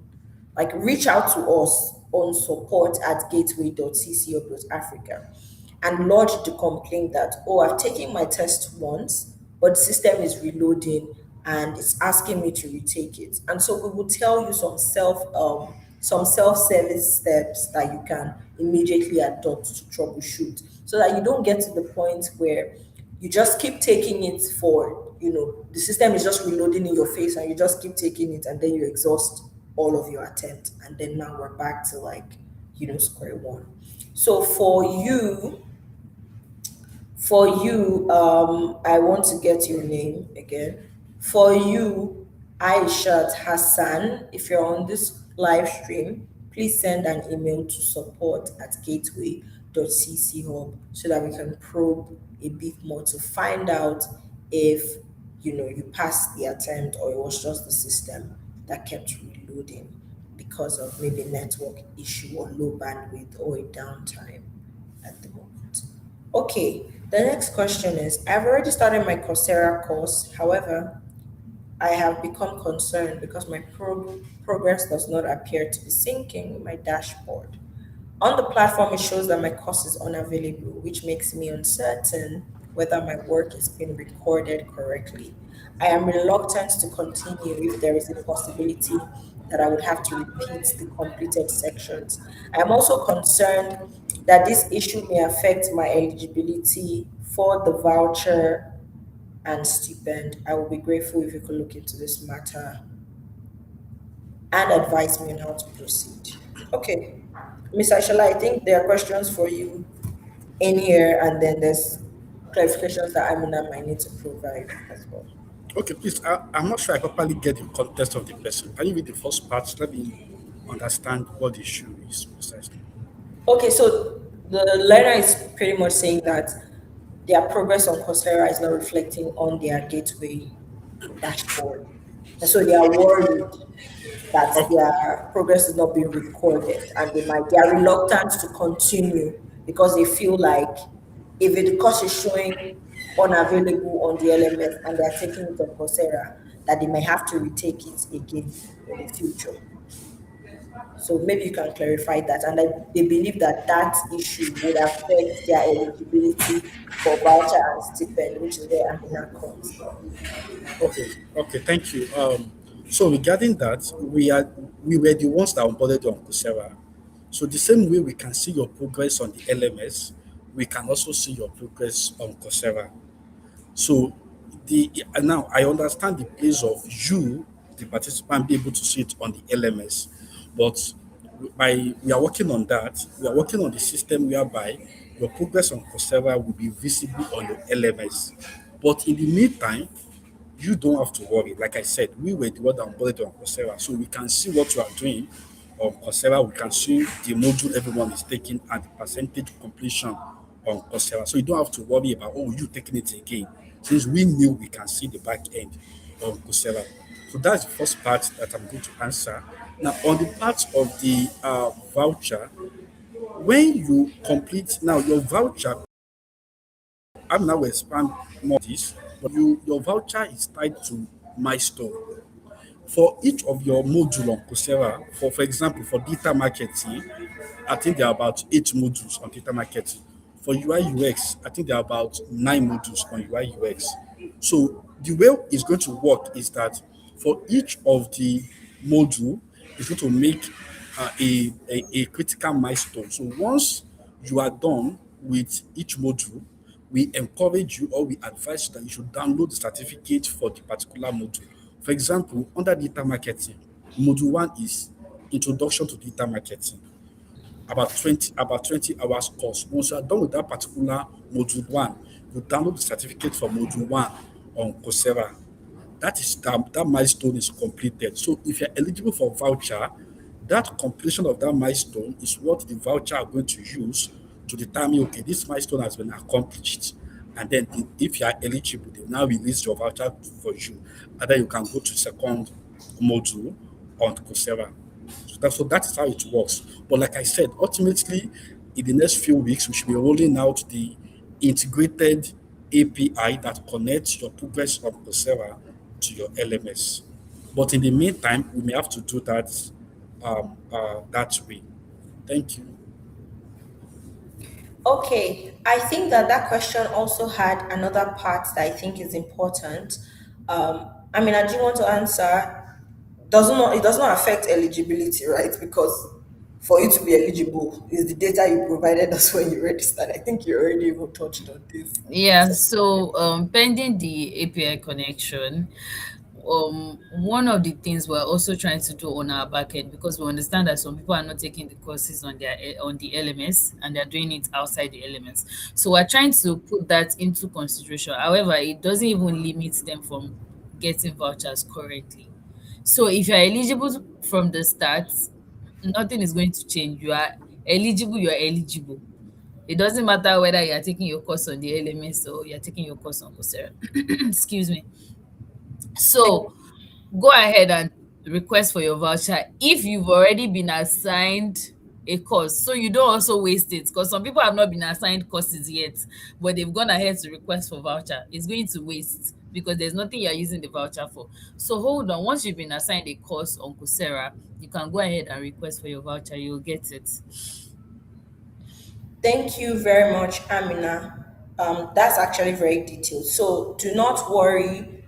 Like, reach out to us on support at gateway.cco.africa and lodge the complaint that, oh, I've taken my test once, but the system is reloading and it's asking me to retake it. And so we will tell you some self-service steps that you can immediately adopt to troubleshoot, so that you don't get to the point where you just keep taking it for, the system is just reloading in your face and you just keep taking it and then you exhaust all of your attempt. And then now we're back to like, square one. So I want to get your name again. For you, Aishat Hassan, if you're on this live stream, please send an email to support at gateway.cchub so that we can probe a bit more to find out if you passed the attempt or it was just the system that kept reloading because of maybe network issue or low bandwidth or a downtime at the moment. Okay, the next question is, I've already started my Coursera course. However, I have become concerned because my progress does not appear to be syncing with my dashboard. On the platform, it shows that my course is unavailable, which makes me uncertain whether my work is being recorded correctly. I am reluctant to continue if there is a possibility that I would have to repeat the completed sections. I am also concerned that this issue may affect my eligibility for the voucher and stipend. I will be grateful if you could look into this matter and advise me on how to proceed. Okay, Miss Aishala, I think there are questions for you in here, and then there's clarifications that Amina might need to provide as well. Okay, please. I'm not sure I properly get the context of the question. Can you read the first part? Let me understand what the issue is precisely. Okay, so the learner is pretty much saying that their progress on Coursera is not reflecting on their gateway dashboard. And so they are worried that their progress is not being recorded and they are reluctant to continue because they feel like if the course is showing unavailable on the LMS and they are taking it on Coursera, that they may have to retake it again in the future. So maybe you can clarify that. And they believe that that issue would affect their eligibility for voucher and stipend, which is where Amina comes from. Okay, thank you. So regarding that, we were the ones that onboarded on Coursera. So the same way we can see your progress on the LMS, we can also see your progress on Coursera. So now I understand the place of you, the participant, be able to see it on the LMS, but we are working on that. We are working on the system whereby your progress on Coursera will be visible on your LMS. But in the meantime, you don't have to worry. Like I said, we were the one that onboarded on Coursera, so we can see what you are doing on Coursera. We can see the module everyone is taking and the percentage completion on Coursera. So you don't have to worry about, oh, you taking it again, since we knew we can see the back end on Coursera. So that's the first part that I'm going to answer. Now, on the part of the voucher, when you complete now your voucher, I'm now expand more this, but your voucher is tied to my store. For each of your module on Coursera, for example, for data marketing, I think there are about 8 modules on data marketing. For UI UX, I think there are about 9 modules on UI UX. So the way it's going to work is that for each of the module, it's going to make a critical milestone. So once you are done with each module, we encourage you or we advise you that you should download the certificate for the particular module. For example, under data marketing, module one is introduction to data marketing, about 20 hours course. Once you are done with that particular module one, you download the certificate for module one on Coursera. That milestone is completed. So if you're eligible for voucher, that completion of that milestone is what the voucher are going to use to determine, okay, this milestone has been accomplished. And then if you are eligible, they now release your voucher for you. And then you can go to second module on Coursera. So that is how it works. But like I said, ultimately, in the next few weeks, we should be rolling out the integrated API that connects your progress on Coursera to your LMS. But in the meantime, we may have to do that that way. Thank you. Okay, I think that that question also had another part that I think is important. I mean, I do want to answer. It does not affect eligibility, right? Because for you to be eligible is the data you provided us when you registered. I think you already even touched on this. Yeah, so pending the API connection, one of the things we're also trying to do on our backend, because we understand that some people are not taking the courses on on the LMS and they're doing it outside the LMS. So we're trying to put that into consideration. However, it doesn't even limit them from getting vouchers currently. So if you're eligible from the start, nothing is going to change. You are eligible, you are eligible. It doesn't matter whether you are taking your course on the LMS or you're taking your course on Coursera. Excuse me. So go ahead and request for your voucher if you've already been assigned a course. So you don't also waste it, because some people have not been assigned courses yet, but they've gone ahead to request for voucher. It's going to waste because there's nothing you're using the voucher for. So hold on. Once you've been assigned a course on Coursera, you can go ahead and request for your voucher. You'll get it. Thank you very much, Amina. That's actually very detailed. So do not worry.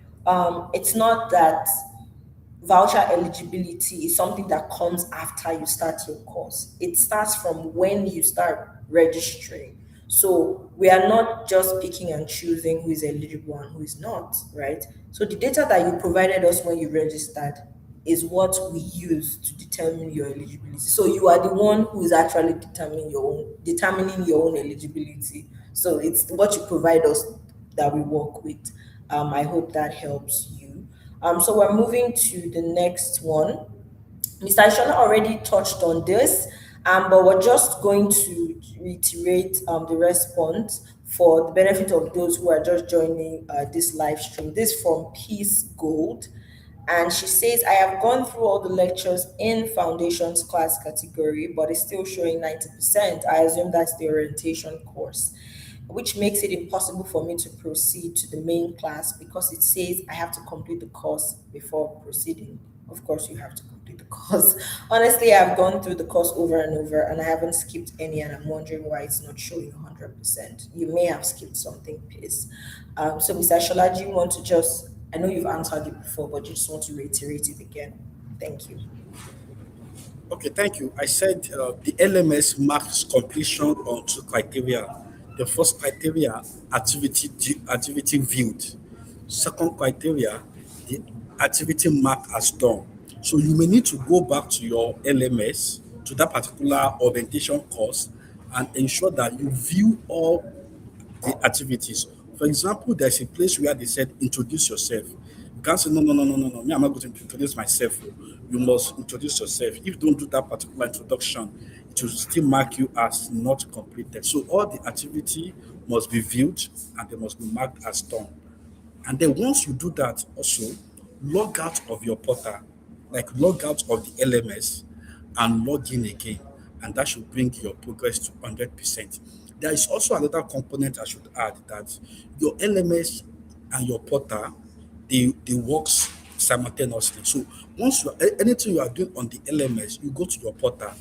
It's not that voucher eligibility is something that comes after you start your course. It starts from when you start registering. So we are not just picking and choosing who is eligible and who is not, right? So the data that you provided us when you registered is what we use to determine your eligibility. So you are the one who is actually determining your own eligibility. So it's what you provide us that we work with. I hope that helps you. So we're moving to the next one. Mr. Ishola already touched on this, but we're just going to reiterate the response for the benefit of those who are just joining this live stream. This from Peace Gold. And she says, I have gone through all the lectures in foundations class category, but it's still showing 90%. I assume that's the orientation course, which makes it impossible for me to proceed to the main class because it says I have to complete the course before proceeding. Of course, you have to complete the course. Honestly, I've gone through the course over and over and I haven't skipped any, and I'm wondering why it's not showing 100%. You may have skipped something, please. So, Mr. Shola, do you want to just, I know you've answered it before, but you just want to reiterate it again? Thank you. Okay, thank you. I said the LMS marks completion on 2 criteria. The first criteria, activity viewed. Second criteria, the activity marked as done. So you may need to go back to your LMS, to that particular orientation course, and ensure that you view all the activities. For example, there's a place where they said introduce yourself. You can't say no. Me, I'm not going to introduce myself. You must introduce yourself. If you don't do that particular introduction, it will still mark you as not completed. So all the activity must be viewed and they must be marked as done. And then once you do that, also log out of your portal, like log out of the LMS and log in again. And that should bring your progress to 100%. There is also another component I should add, that your LMS and your portal, they works simultaneously. So once anything you are doing on the LMS, you go to your portal.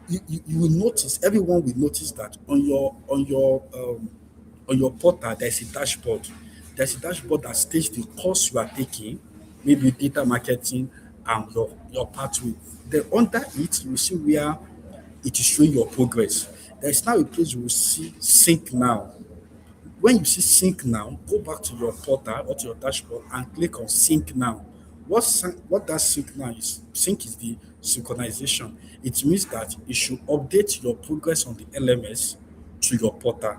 You will notice, everyone will notice that on your portal there's a dashboard. There's a dashboard that states the course you are taking, maybe data marketing and your pathway. Then under it, you see where it is showing your progress. There is now a place you will see sync now. When you see sync now, go back to your portal or to your dashboard and click on sync now. What that sync now is? Sync is the synchronization. It means that you should update your progress on the LMS to your portal.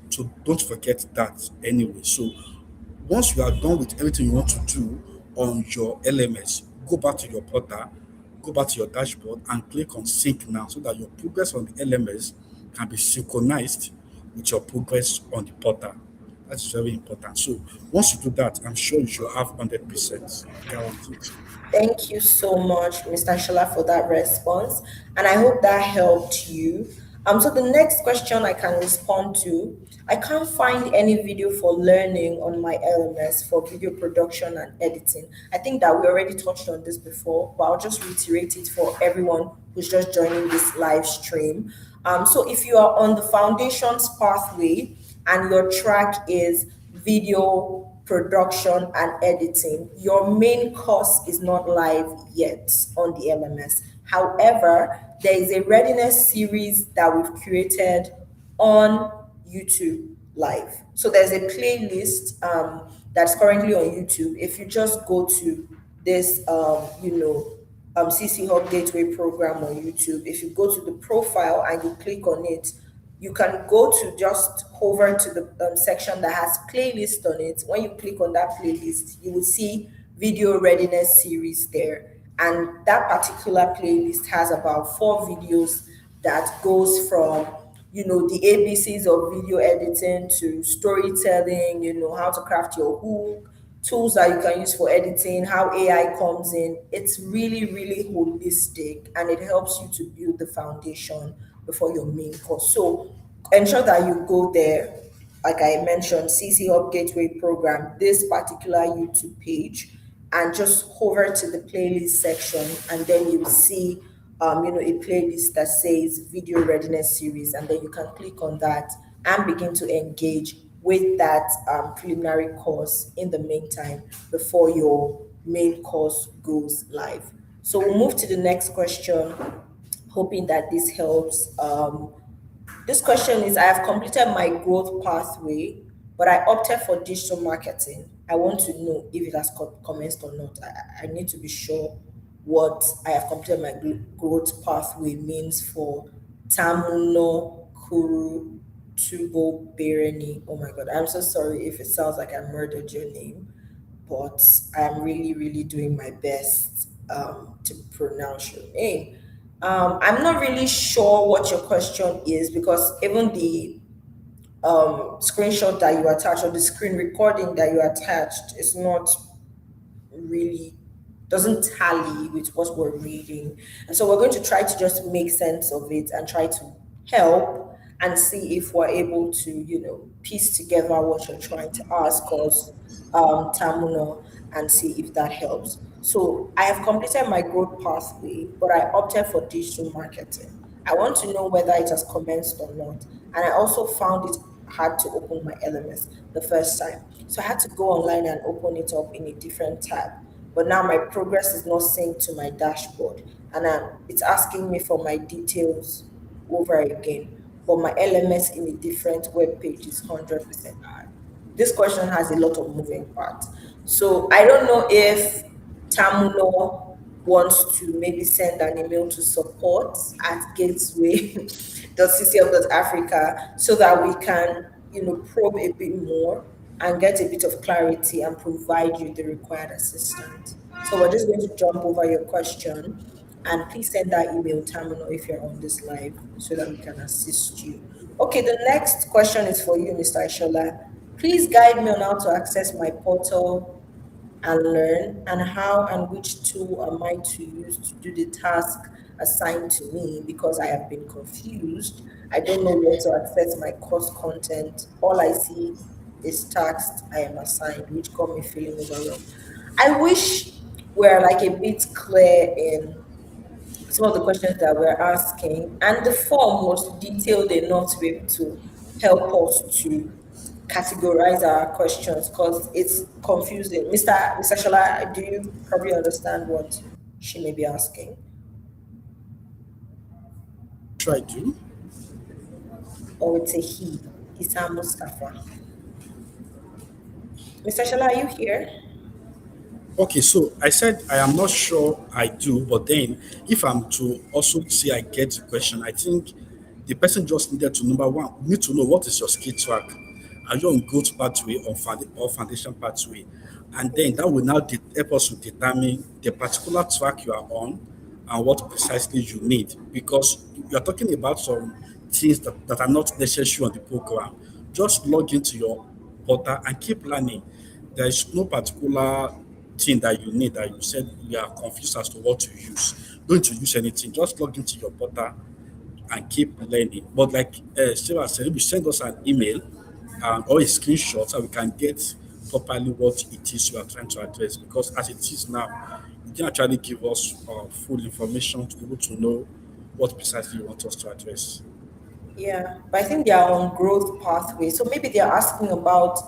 So don't forget that anyway. So once you are done with everything you want to do on your LMS, go back to your portal, go back to your dashboard and click on sync now so that your progress on the LMS can be synchronized with your progress on the portal. That's very important. So once you do that, I'm sure you should have 100% guaranteed. Thank you so much, Mr. Shola, for that response. And I hope that helped you. So the next question I can respond to, I can't find any video for learning on my LMS for video production and editing. I think that we already touched on this before, but I'll just reiterate it for everyone who's just joining this live stream. So if you are on the foundations pathway and your track is video production and editing, your main course is not live yet on the LMS. However, there is a readiness series that we've created on YouTube Live. So there's a playlist that's currently on YouTube. If you just go to this, CC Hub Gateway program on YouTube, if you go to the profile and you click on it, you can go to just hover to the section that has playlist on it. When you click on that playlist, you will see video readiness series there. And that particular playlist has about 4 videos that goes from, the ABCs of video editing to storytelling, how to craft your hook, tools that you can use for editing, how AI comes in. It's really, really holistic and it helps you to build the foundation before your main course. So ensure that you go there, like I mentioned, CC Hub Gateway program, this particular YouTube page, and just hover to the playlist section, and then you will see, a playlist that says video readiness series, and then you can click on that and begin to engage with that preliminary course in the meantime before your main course goes live. So we'll move to the next question, hoping that this helps. This question is, I have completed my growth pathway, but I opted for digital marketing. I want to know if it has commenced or not. I need to be sure what I have completed my growth pathway means for Tamuno Kuru Tubo Bereni. Oh my God, I'm so sorry if it sounds like I murdered your name, but I'm really, really doing my best to pronounce your name. I'm not really sure what your question is because even the screenshot that you attached or the screen recording that you attached is not really doesn't tally with what we're reading. And so we're going to try to just make sense of it and try to help and see if we're able to, piece together what you're trying to ask us, Tamuno, and see if that helps. So I have completed my growth pathway, but I opted for digital marketing. I want to know whether it has commenced or not. And I also found it hard to open my LMS the first time. So I had to go online and open it up in a different tab. But now my progress is not synced to my dashboard. And it's asking me for my details over again. But my LMS in a different web page is 100% hard. This question has a lot of moving parts. So I don't know if Tamuno wants to maybe send an email to support at gateway.ccf.africa so that we can, probe a bit more and get a bit of clarity and provide you the required assistance. So we're just going to jump over your question and please send that email, Tamuno, if you're on this live so that we can assist you. Okay, the next question is for you, Mr. Ishola. Please guide me on how to access my portal and learn, and how and which tool am I to use to do the task assigned to me because I have been confused. I don't know where to access my course content. All I see is tasks I am assigned, which got me feeling overwhelmed. I wish we're like a bit clear in some of the questions that we're asking, and the form was detailed enough to be able to help us to categorize our questions because it's confusing. Mr. Shola, do you probably understand what she may be asking? Try to. Or it's a he, Issa Mustafa. Mr. Shola, are you here? Okay, so I said I am not sure I do, but then if I'm to also say I get the question, I think the person just needed to number one need to know what is your skill track. Are you on growth pathway or foundation pathway? And then that will now help us to determine the particular track you are on and what precisely you need. Because you are talking about some things that are not necessary on the program. Just log into your portal and keep learning. There is no particular thing that you need that you said you are confused as to what to use. Don't to use anything. Just log into your portal and keep learning. But like Sarah said, if you send us an email or a screenshot so we can get properly what it is you are trying to address. Because as it is now, you can actually give us full information to be able to know what precisely you want us to address. Yeah, but I think they are on growth pathway. So maybe they're asking about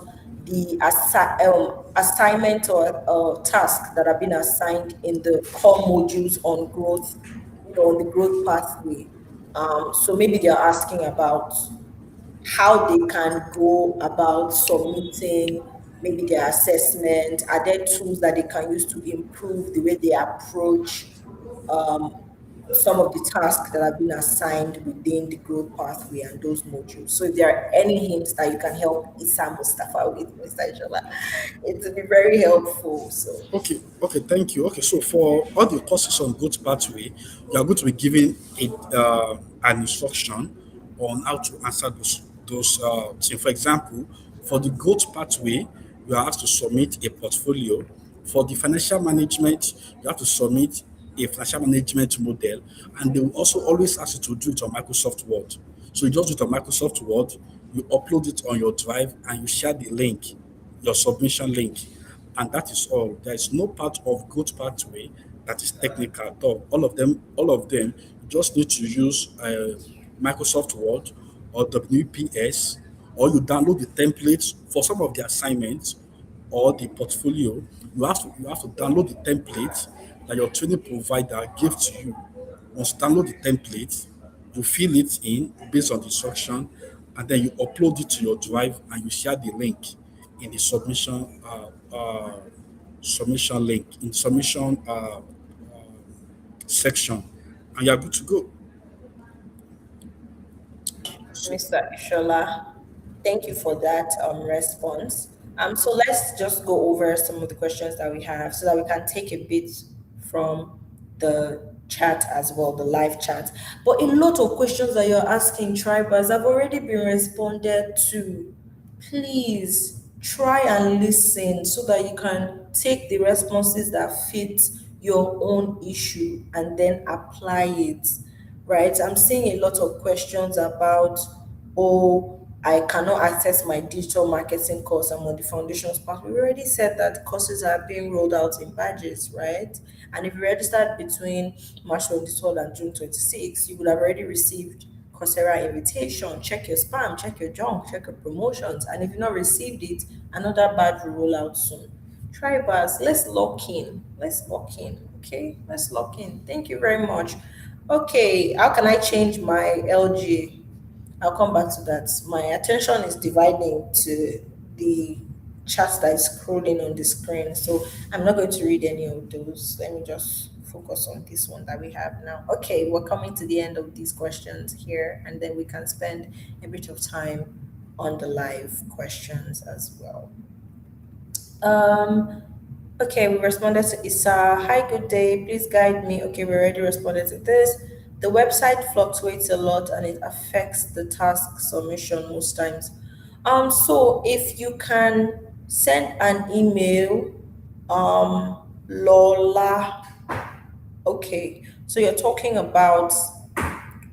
the assignment or task that have been assigned in the core modules on growth, on the growth pathway. So maybe they're asking about how they can go about submitting maybe their assessment. Are there tools that they can use to improve the way they approach some of the tasks that have been assigned within the growth pathway and those modules? So if there are any hints that you can help Issa Mustafa with, Mr. Ishola, it would be very helpful. So Okay, thank you. Okay, so for all the courses on growth pathway, you are going to be given an instruction on how to answer those things. For example, for the growth pathway, you are asked to submit a portfolio. For the financial management, you have to submit a financial management model, and they will also always ask you to do it on Microsoft Word. So you just do it on Microsoft Word, you upload it on your drive, and you share the link, your submission link, and that is all. There is no part of growth pathway that is technical at all. All of them, you just need to use Microsoft Word or WPS, or you download the templates for some of the assignments or the portfolio. You have to download the template that your training provider gave to you. Once you download the template, you fill it in based on the instruction, and then you upload it to your drive and you share the link in the submission link in submission section, and you are good to go. So, Mr. Ishola, thank you for that response. So let's just go over some of the questions that we have so that we can take a bit from the chat as well, the live chat. But a lot of questions that you're asking, Tribers, have already been responded to. Please try and listen so that you can take the responses that fit your own issue and then apply it, right? I'm seeing a lot of questions about, oh, I cannot access my digital marketing course. I'm on the foundations part. We already said that courses are being rolled out in batches, right? And if you registered between March 23rd and June 26th, you would have already received Coursera invitation. Check your spam, check your junk, check your promotions. And if you've not received it, another badge will roll out soon. Tribers, let's lock in. Let's lock in. Okay, let's lock in. Thank you very much. Okay, how can I change my LG? I'll come back to that. My attention is dividing to the chat that is scrolling on the screen. So I'm not going to read any of those. Let me just focus on this one that we have now. Okay, we're coming to the end of these questions here, and then we can spend a bit of time on the live questions as well. Um, okay, we responded to Issa. Hi, good day. Please guide me. Okay, we already responded to this. The website fluctuates a lot and it affects the task submission most times. So if you can send an email, Lola. Okay, so you're talking about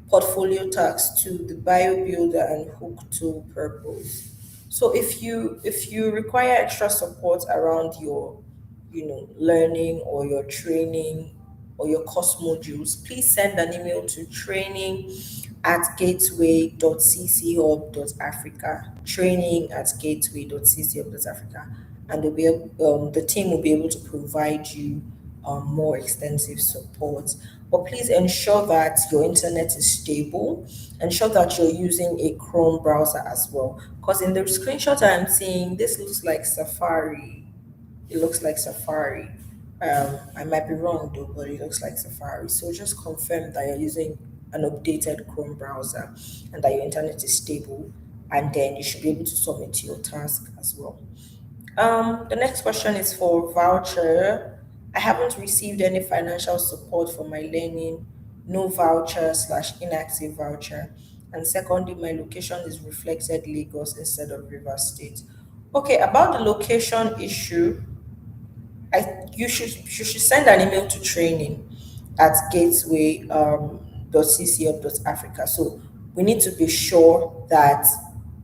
portfolio tags to the bio builder and hook to purpose. So if you require extra support around your learning or your training or your course modules, please send an email to training@gateway.cchub.africa, training@gateway.cchub.africa, and the team will be able to provide you more extensive support. But please ensure that your internet is stable. Ensure that you're using a Chrome browser as well. Because in the screenshot I'm seeing, this looks like Safari. It looks like Safari. I might be wrong though, but it looks like Safari. So just confirm that you're using an updated Chrome browser and that your internet is stable, and then you should be able to submit your task as well. The next question is for voucher. I haven't received any financial support for my learning. No voucher slash inactive voucher. And secondly, my location is reflected Lagos instead of River State. Okay, about the location issue, you should send an email to training at gateway .ccup.africa. So we need to be sure that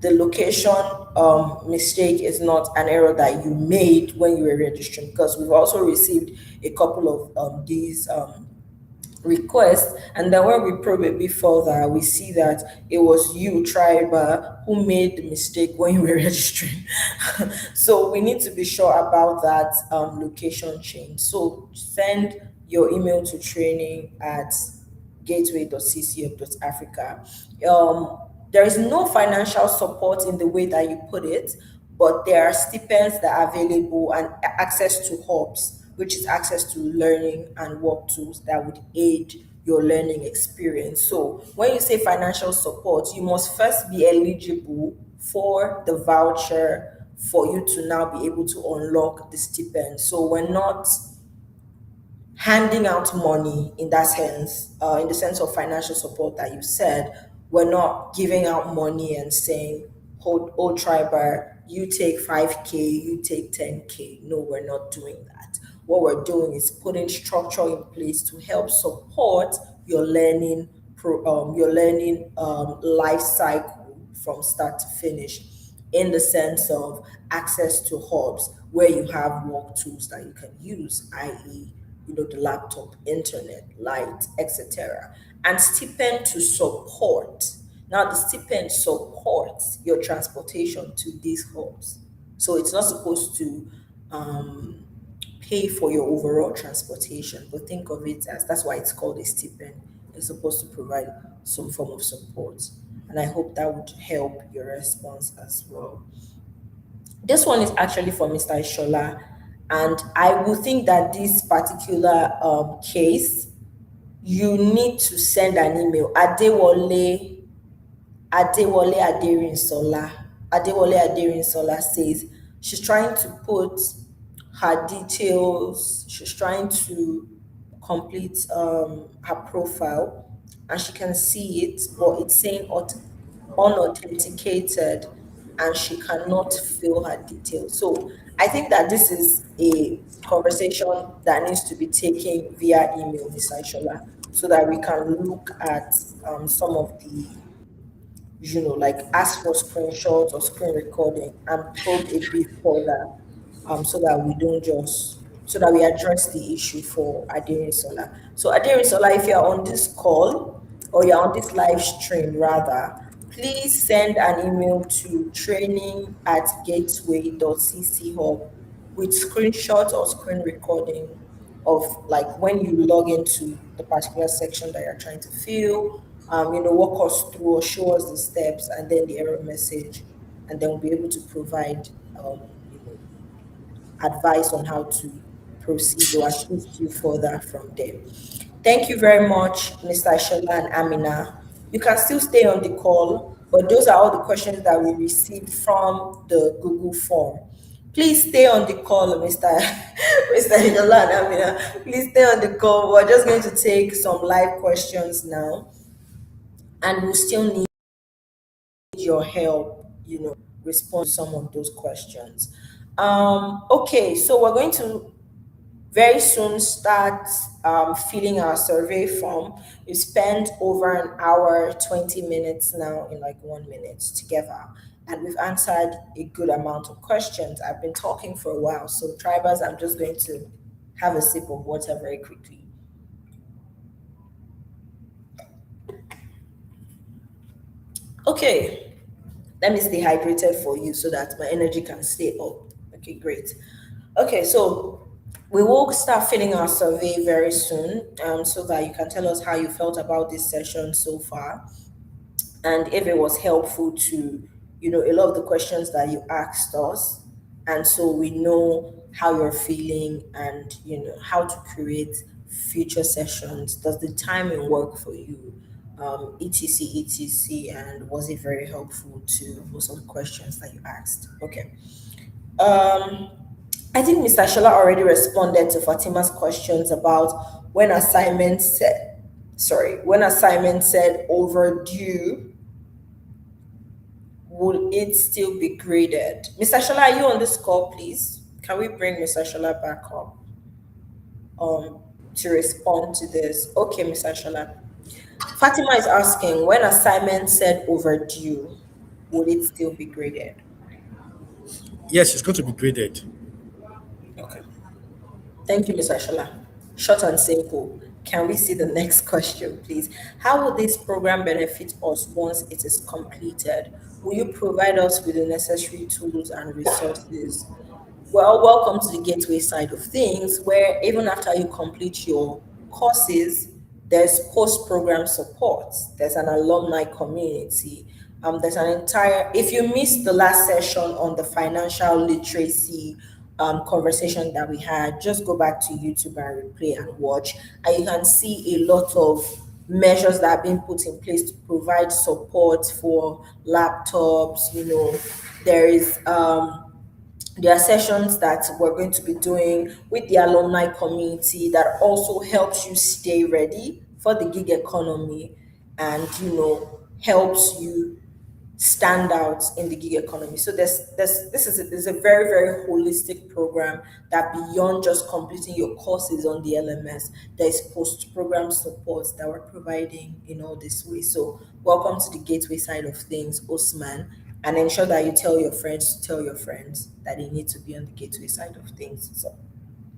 the location mistake is not an error that you made when you were registering, because we've also received a couple of these request, and then when we probe a bit further we see that it was you, Triber, who made the mistake when you were registering. So we need to be sure about that location change. So send your email to training at gateway.ccup.africa. There is no financial support in the way that you put it, but there are stipends that are available and access to hubs, which is access to learning and work tools that would aid your learning experience. So when you say financial support, you must first be eligible for the voucher for you to now be able to unlock the stipend. So we're not handing out money in that sense, in the sense of financial support that you said. We're not giving out money and saying, oh, Triber, you take 5K, you take 10K. No, we're not doing that. What we're doing is putting structure in place to help support your learning life cycle from start to finish, in the sense of access to hubs where you have work tools that you can use, i.e., the laptop, internet, light, etc. And stipend to support. Now, the stipend supports your transportation to these hubs. So it's not supposed to pay for your overall transportation, but think of it as, that's why it's called a stipend. It's supposed to provide some form of support. And I hope that would help your response as well. This one is actually for Mr. Ishola, and I would think that this particular case, you need to send an email. Adewale Aderinsola says she's trying to put her details, she's trying to complete her profile, and she can see it, but it's saying unauthenticated, and she cannot fill her details. So I think that this is a conversation that needs to be taken via email, Ms. Aishola, so that we can look at some of the, like ask for screenshots or screen recording and probe a bit further, so that we don't just, so that we address the issue for Adiri Sola. So Adiri Sola, if you're on this call or you're on this live stream rather, please send an email to training@gateway.cchub with screenshot or screen recording of, like, when you log into the particular section that you're trying to fill, walk us through or show us the steps and then the error message, and then we'll be able to provide you know, advice on how to proceed or assist you further from there. Thank you very much, Mr. Shola and Amina. You can still stay on the call, but those are all the questions that we received from the Google form. Please stay on the call, Mr. Mr. Shola and Amina. Please stay on the call. We're just going to take some live questions now, and we'll still need your help, respond to some of those questions. Okay, so we're going to very soon start filling our survey form. We spent over an hour, 20 minutes now in like 1 minute together. and we've answered a good amount of questions. I've been talking for a while, so tribers, I'm just going to have a sip of water very quickly. Okay, let me stay hydrated for you so that my energy can stay up. Okay, great. Okay, so we will start filling our survey very soon, so that you can tell us how you felt about this session so far, and if it was helpful to, a lot of the questions that you asked us, and so we know how you're feeling, and how to create future sessions. Does the timing work for you? etc, and was it very helpful to most of the questions that you asked? Okay. um I think Mr. Shola already responded to Fatima's questions about when assignment said overdue, will it still be graded? Mr. Shola, are you on this call, please? Can we bring Mr. Shola back up um to respond to this? Okay, Mr. Shola. Fatima is asking, when assignment said overdue, will it still be graded? Yes, it's going to be graded. Okay. Thank you, Mr. Shola. Short and simple. Can we see the next question, please? How will this program benefit us once it is completed? Will you provide us with the necessary tools and resources? Well, welcome to the gateway side of things, where even after you complete your courses, there's post program support, there's an alumni community. There's an entire, if you missed the last session on the financial literacy conversation that we had, just go back to YouTube and replay and watch, and you can see a lot of measures that have been put in place to provide support for laptops. There is there are sessions that we're going to be doing with the alumni community that also helps you stay ready for the gig economy, and helps you stand out in the gig economy. So this is a very, very holistic program that, beyond just completing your courses on the LMS, there's post program support that we're providing in all this way. So welcome to the gateway side of things, Osman, and ensure that you tell your friends to tell your friends that they need to be on the gateway side of things. So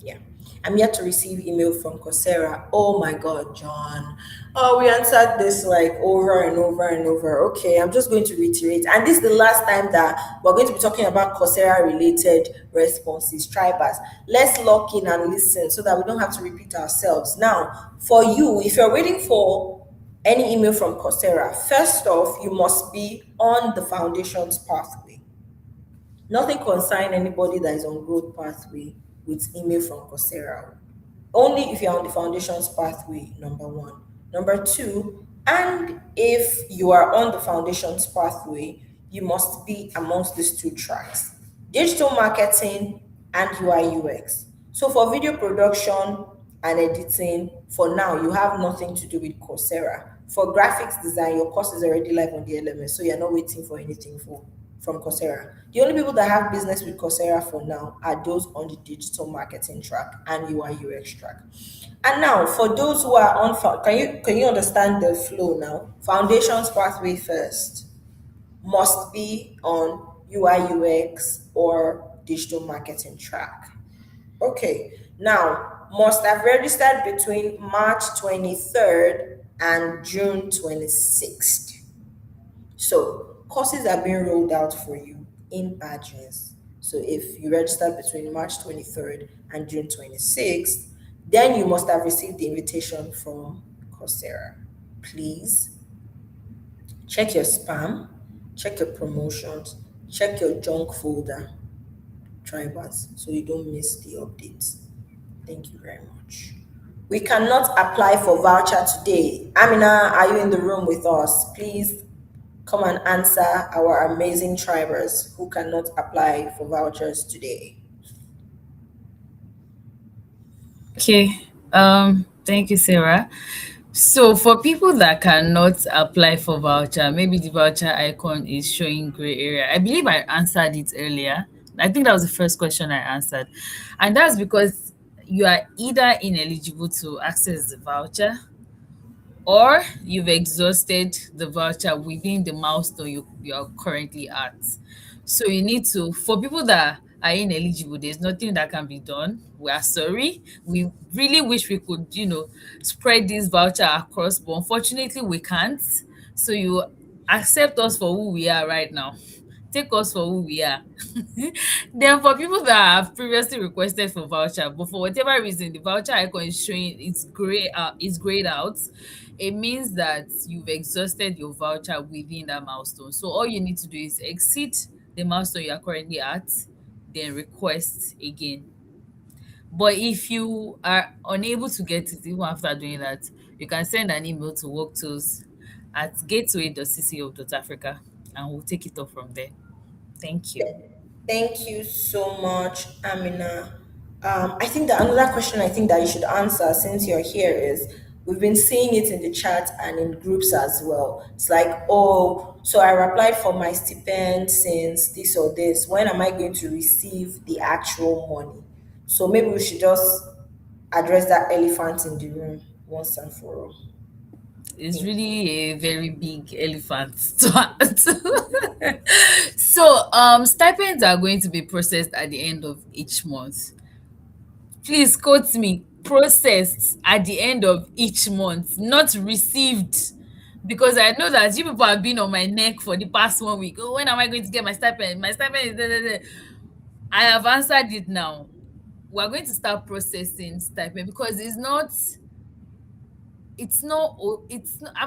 yeah. I'm yet to receive email from Coursera. Oh my God, John. Oh, we answered this like over and over and over. Okay, I'm just going to reiterate. And this is the last time that we're going to be talking about Coursera related responses. Tribers, let's lock in and listen so that we don't have to repeat ourselves. Now, for you, if you're waiting for any email from Coursera, first off, you must be on the foundations pathway. Nothing concern anybody that is on growth pathway with email from Coursera. Only if you're on the foundations pathway, number one. Number two, and if you are on the foundations pathway, you must be amongst these two tracks: digital marketing and UI UX. So for video production and editing, for now, you have nothing to do with Coursera. For graphics design, your course is already live on the LMS, so you're not waiting for anything from Coursera. The only people that have business with Coursera for now are those on the digital marketing track and UI UX track. And now, for those who are on, can you understand the flow now? Foundations pathway first must be on UI UX or digital marketing track. Okay, now must have registered between March 23rd and June 26th. So courses are being rolled out for you in batches. So if you registered between March 23rd and June 26th, then you must have received the invitation from Coursera. Please check your spam, check your promotions, check your junk folder, Tribers, so you don't miss the updates. Thank you very much. We cannot apply for voucher today. Amina, are you in the room with us? Please come and answer our amazing tribers who cannot apply for vouchers today. Okay. Thank you, Sarah. So for people that cannot apply for voucher, maybe the voucher icon is showing gray area. I believe I answered it earlier. I think that was the first question I answered. And that's because you are either ineligible to access the voucher, or you've exhausted the voucher within the milestone you're currently at. So you need to, for people that are ineligible, there's nothing that can be done. We are sorry. We really wish we could, spread this voucher across, but unfortunately we can't. So you accept us for who we are right now. Take us for who we are. Then for people that have previously requested for voucher, but for whatever reason the voucher icon is showing it's grayed out, it means that you've exhausted your voucher within that milestone. So all you need to do is exceed the milestone you are currently at, then request again. But if you are unable to get it even after doing that, you can send an email to worktools at gateway.cco.africa and we'll take it up from there. Thank you. Thank you so much, Amina. I think that another question I think that you should answer since you're here is we've been seeing it in the chat and in groups as well. It's like, oh, so I applied for my stipend since this or this. When am I going to receive the actual money? So maybe we should just address that elephant in the room once and for all. It's really a very big elephant to so stipends are going to be processed at the end of each month. Please quote me, processed at the end of each month, not received. Because I know that you people have been on my neck for the past 1 week. Oh, when am I going to get my stipend? My stipend is da, da, da. I have answered it now. We're going to start processing stipend because I'm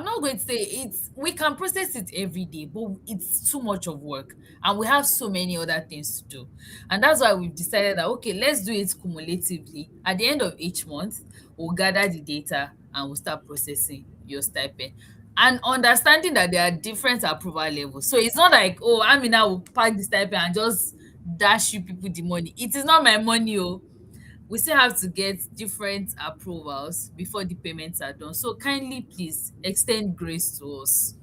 not going to say we can process it every day, but it's too much of work and we have so many other things to do. And that's why we've decided that okay, let's do it cumulatively. At the end of each month, we'll gather the data and we'll start processing your stipend. And understanding that there are different approval levels. So it's not like, oh, Amina will pack the stipend and just dash you people the money. It is not my money, oh. We still have to get different approvals before the payments are done. So kindly please extend grace to us.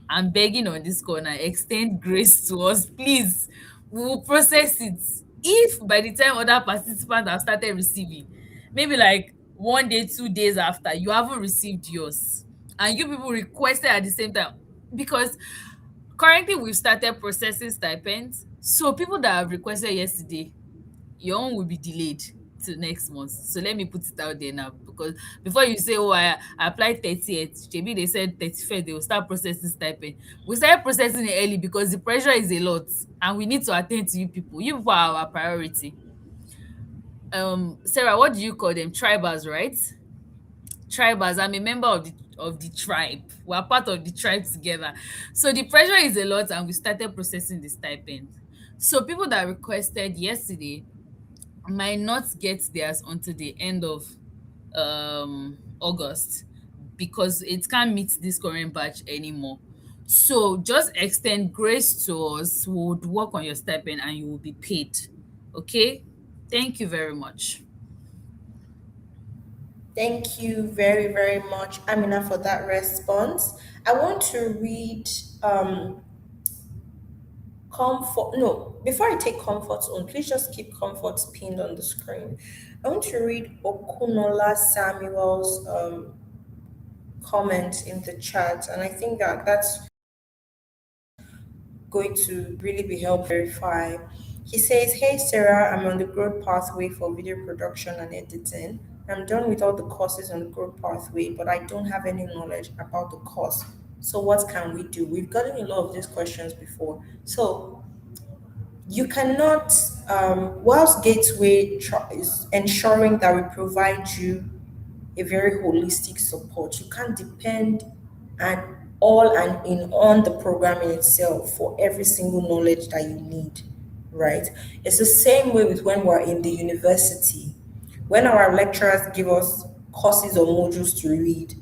I'm begging on this corner, extend grace to us, please. We will process it. If by the time other participants have started receiving, maybe like 1 day, 2 days after, you haven't received yours, and you people requested at the same time, because currently we've started processing stipends. So people that have requested yesterday, your own will be delayed till next month. So let me put it out there now, because before you say, oh, I applied 30th, maybe they said 31st, they will start processing stipend. We started processing it early because the pressure is a lot and we need to attend to you people. You people are our priority. Sarah, what do you call them? Tribers, right? Tribers. I'm a member of the tribe. We're part of the tribe together. So the pressure is a lot and we started processing the stipend. So people that requested yesterday might not get theirs until the end of August, because it can't meet this current batch anymore. So just extend grace to us. We would work on your stipend and you will be paid. Okay? Thank you very much. Thank you very, very much, Amina, for that response. I want to read comfort. No, before I take comforts on, please just keep comforts pinned on the screen. I want to read Okunola Samuel's comment in the chat, and I think that that's going to really be helpful to verify. He says, hey Sarah, I'm on the growth pathway for video production and editing. I'm done with all the courses on the growth pathway, but I don't have any knowledge about the course. So what can we do? We've gotten a lot of these questions before. So you cannot, whilst Gateway is ensuring that we provide you a very holistic support. You can't depend and all and in on the programming itself for every single knowledge that you need, right? It's the same way with when we're in the university. When our lecturers give us courses or modules to read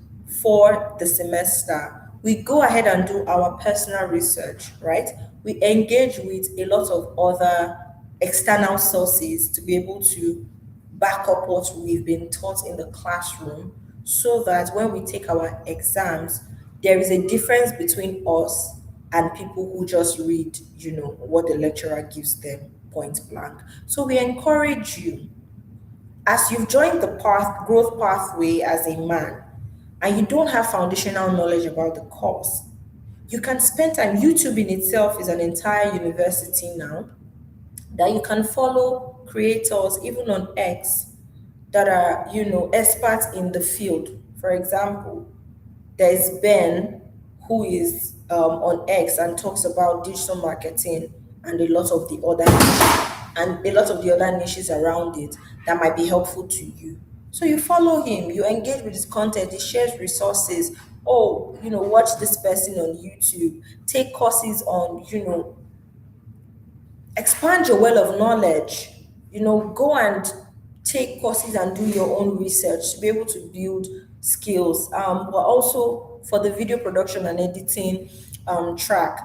for the semester, we go ahead and do our personal research, right? We engage with a lot of other external sources to be able to back up what we've been taught in the classroom, so that when we take our exams, there is a difference between us and people who just read, what the lecturer gives them point blank. So we encourage you, as you've joined the growth pathway as a man, and you don't have foundational knowledge about the course, you can spend time. YouTube in itself is an entire university now that you can follow creators, even on X, that are, experts in the field. For example, there's Ben, who is on X and talks about digital marketing and a lot of the other niches around it that might be helpful to you. So you follow him, you engage with his content, he shares resources. Oh, watch this person on YouTube, take courses on, expand your well of knowledge. Go and take courses and do your own research to be able to build skills. But also for the video production and editing track,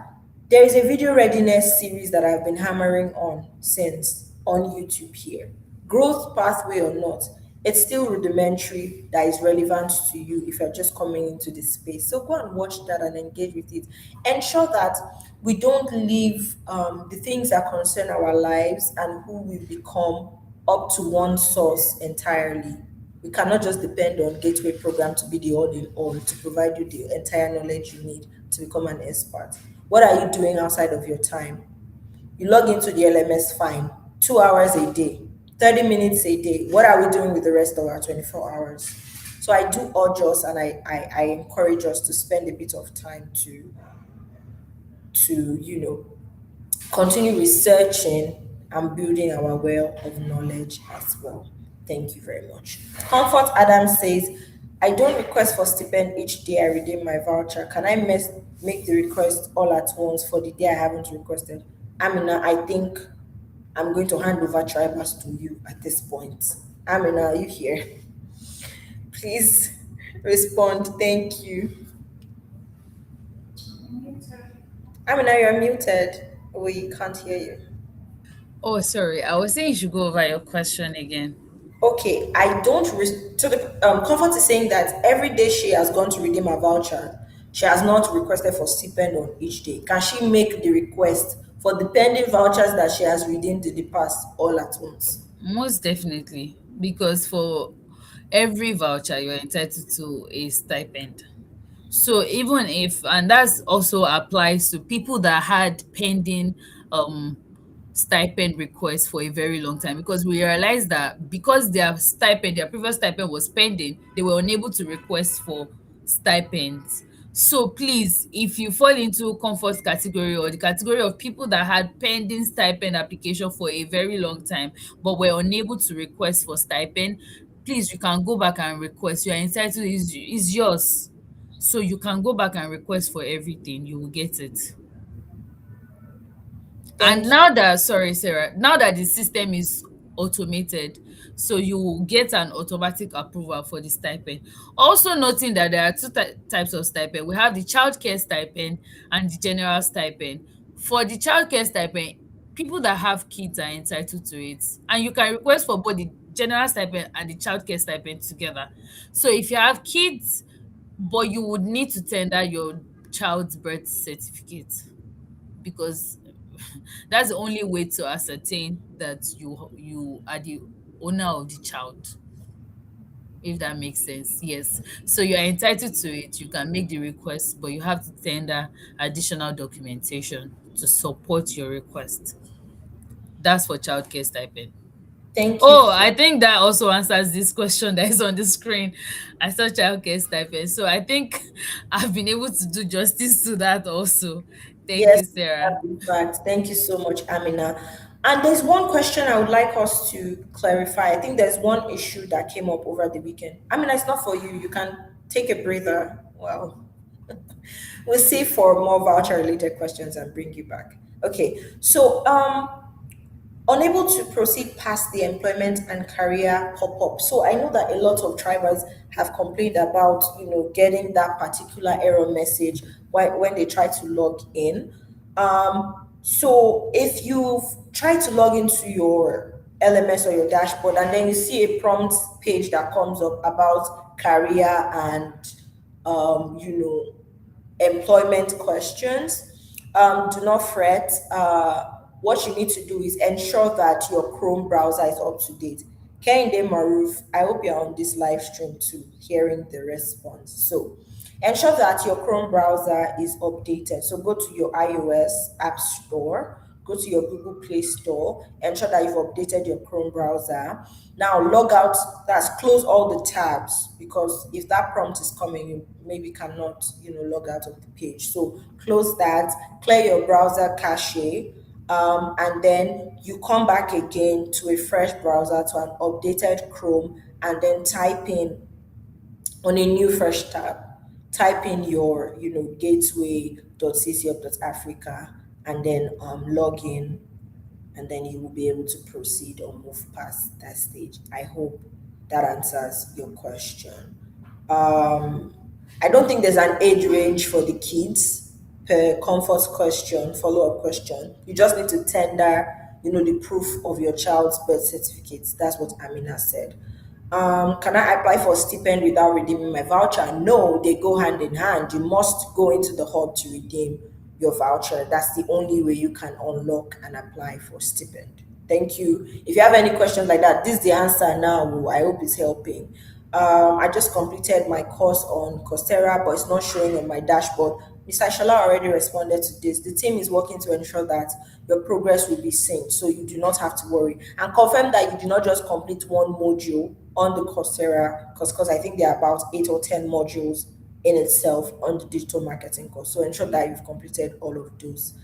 there is a video readiness series that I've been hammering on since on YouTube here. Growth pathway or not, it's still rudimentary that is relevant to you if you're just coming into this space. So go and watch that and engage with it. Ensure that we don't leave the things that concern our lives and who we become up to one source entirely. We cannot just depend on Gateway program to be the all in all to provide you the entire knowledge you need to become an expert. What are you doing outside of your time? You log into the LMS, fine, 2 hours a day, 30 minutes a day. What are we doing with the rest of our 24 hours? So I do urge us, and I encourage us to spend a bit of time to continue researching and building our well of knowledge as well. Thank you very much. Comfort Adams says, I don't request for stipend each day I redeem my voucher. Can I make the request all at once for the day I haven't requested? Amina, I think I'm going to hand over Tribers to you at this point. Amina, are you here? Please respond. Thank you. Amina, you're muted. We can't hear you. Oh, sorry. I was saying you should go over your question again. Okay, I don't. So the Comfort is saying that every day she has gone to redeem her voucher, she has not requested for stipend on each day. Can she make the request for the pending vouchers that she has redeemed in the past all at once? Most definitely, because for every voucher, you're entitled to a stipend. So even if, and that's also applies to people that had pending um stipend requests for a very long time, because we realized that because their previous stipend was pending, they were unable to request for stipends. So please, if you fall into comfort category or the category of people that had pending stipend application for a very long time but were unable to request for stipend, please, you can go back and request. You are entitled, is yours. So you can go back and request for everything, you will get it. And Thank you. now that, sorry, Sarah, now that the system is automated, so you will get an automatic approval for the stipend. Also noting that there are two types of stipend. We have the childcare stipend and the general stipend. For the childcare stipend, people that have kids are entitled to it. And you can request for both the general stipend and the childcare stipend together. So if you have kids, but you would need to tender your child's birth certificate, because that's the only way to ascertain that you are the owner of the child, if that makes sense. Yes, so you're entitled to it, you can make the request, but you have to tender additional documentation to support your request. That's for childcare stipend. Thank you. Oh, I think that also answers this question that is on the screen. I saw childcare stipend, so I think I've been able to do justice to that also. Thank you, Yes, Sarah. in fact, thank you so much, Amina. And there's one question I would like us to clarify. I think there's one issue that came up over the weekend. Amina, it's not for you. You can take a breather. Well, we'll see for more voucher related questions and bring you back. Okay, so unable to proceed past the employment and career pop-up. So I know that a lot of drivers have complained about, getting that particular error message when they try to log in. So if you've tried to log into your LMS or your dashboard and then you see a prompt page that comes up about career and employment questions, do not fret. What you need to do is ensure that your Chrome browser is up to date. Kehinde Maruf, I hope you're on this live stream too, hearing the response. So ensure that your Chrome browser is updated. So go to your iOS App Store, go to your Google Play Store, ensure that you've updated your Chrome browser. Now log out, that's close all the tabs, because if that prompt is coming, you maybe cannot, log out of the page. So close that, clear your browser cache, and then you come back again to a fresh browser, to an updated Chrome, and then type in on a new fresh tab, type in your gateway.ccup.africa, and then log in, and then you will be able to proceed or move past that stage. I hope that answers your question. um I don't think there's an age range for the kids per comfort question, follow-up question. You just need to tender, the proof of your child's birth certificate. That's what Amina said. Can I apply for stipend without redeeming my voucher? No, they go hand in hand. You must go into the hub to redeem your voucher. That's the only way you can unlock and apply for stipend. Thank you. If you have any questions like that, this is the answer now. I hope it's helping. I just completed my course on Coursera, but it's not showing on my dashboard. Mr. Shala already responded to this. The team is working to ensure that your progress will be synced, so you do not have to worry. And confirm that you do not just complete one module on the Coursera, because I think there are about 8 or 10 modules in itself on the digital marketing course. So ensure that you've completed all of those.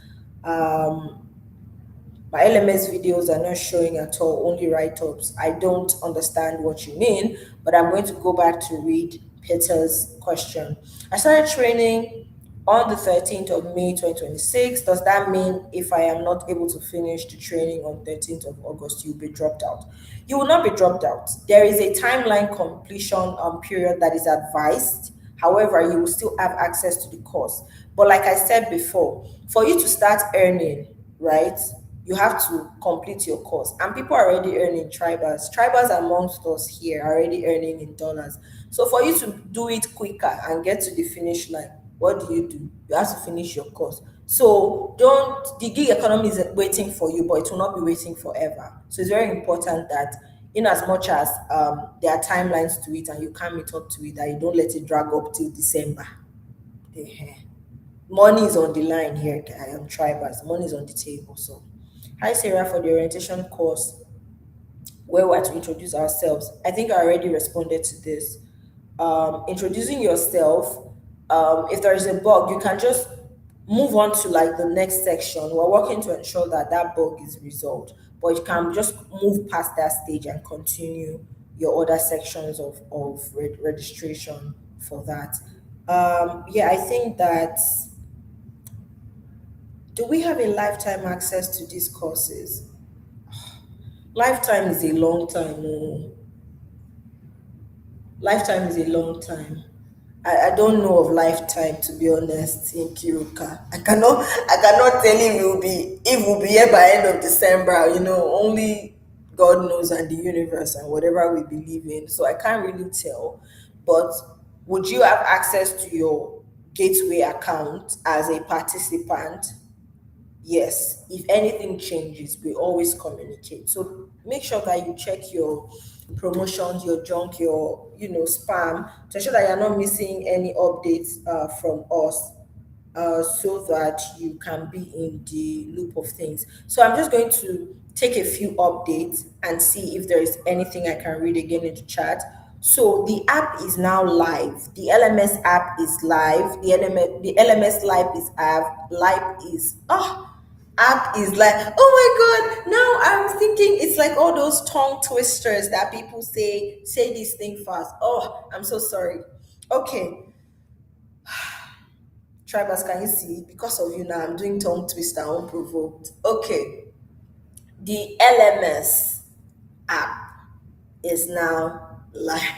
My LMS videos are not showing at all, only write-ups. I don't understand what you mean, but I'm going to go back to read Peter's question. I started training on the 13th of May 2026. Does that mean if I am not able to finish the training on 13th of August, you'll be dropped out? You will not be dropped out. There is a timeline completion period that is advised. However, you will still have access to the course. But like I said before, for you to start earning, right, you have to complete your course. And people are already earning Tribers. Tribers amongst us here are already earning in dollars. So for you to do it quicker and get to the finish line, what do? You have to finish your course. So the gig economy is waiting for you, but it will not be waiting forever. So it's very important that in as much as there are timelines to it and you can't meet up to it, that you don't let it drag up till December. Money is on the line here. I am Tribers. Money is on the table. So hi Sarah, for the orientation course where we're to introduce ourselves. I think I already responded to this. Introducing yourself, if there is a bug, you can just move on to like the next section. We're working to ensure that that bug is resolved, but you can just move past that stage and continue your other sections of registration for that. Yeah, I think that, do we have a lifetime access to these courses? Lifetime is a long time. Oh. Lifetime is a long time. I don't know of lifetime, to be honest, in Kiruka. I cannot tell you if we'll be here by end of December. Only God knows, and the universe and whatever we believe in. So I can't really tell. But would you have access to your Gateway account as a participant? Yes. If anything changes, we always communicate. So make sure that you check your promotions, your junk, your spam, to ensure that you're not missing any updates from us, so that you can be in the loop of things. So I'm just going to take a few updates and see if there is anything I can read again in the chat. So the app is now live. The LMS app is live. The LMS app is like, oh my god, now I'm thinking it's like all those tongue twisters that people say this thing fast. Oh, I'm so sorry. Okay. Tribers, can you see? Because of you now, I'm doing tongue twister unprovoked. Okay. The LMS app is now live.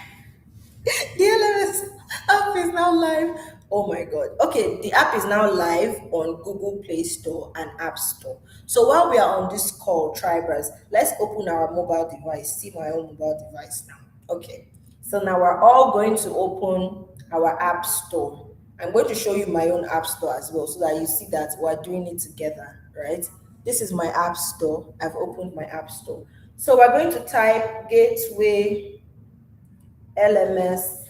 The LMS app is now live. Oh my god. Okay, the app is now live on Google Play Store and App Store. So while we are on this call, Tribers, let's open our mobile device. See my own mobile device now. Okay. So now we're all going to open our App Store. I'm going to show you my own App Store as well, so that you see that we're doing it together, right? This is my App Store. I've opened my App Store. So we're going to type Gateway LMS,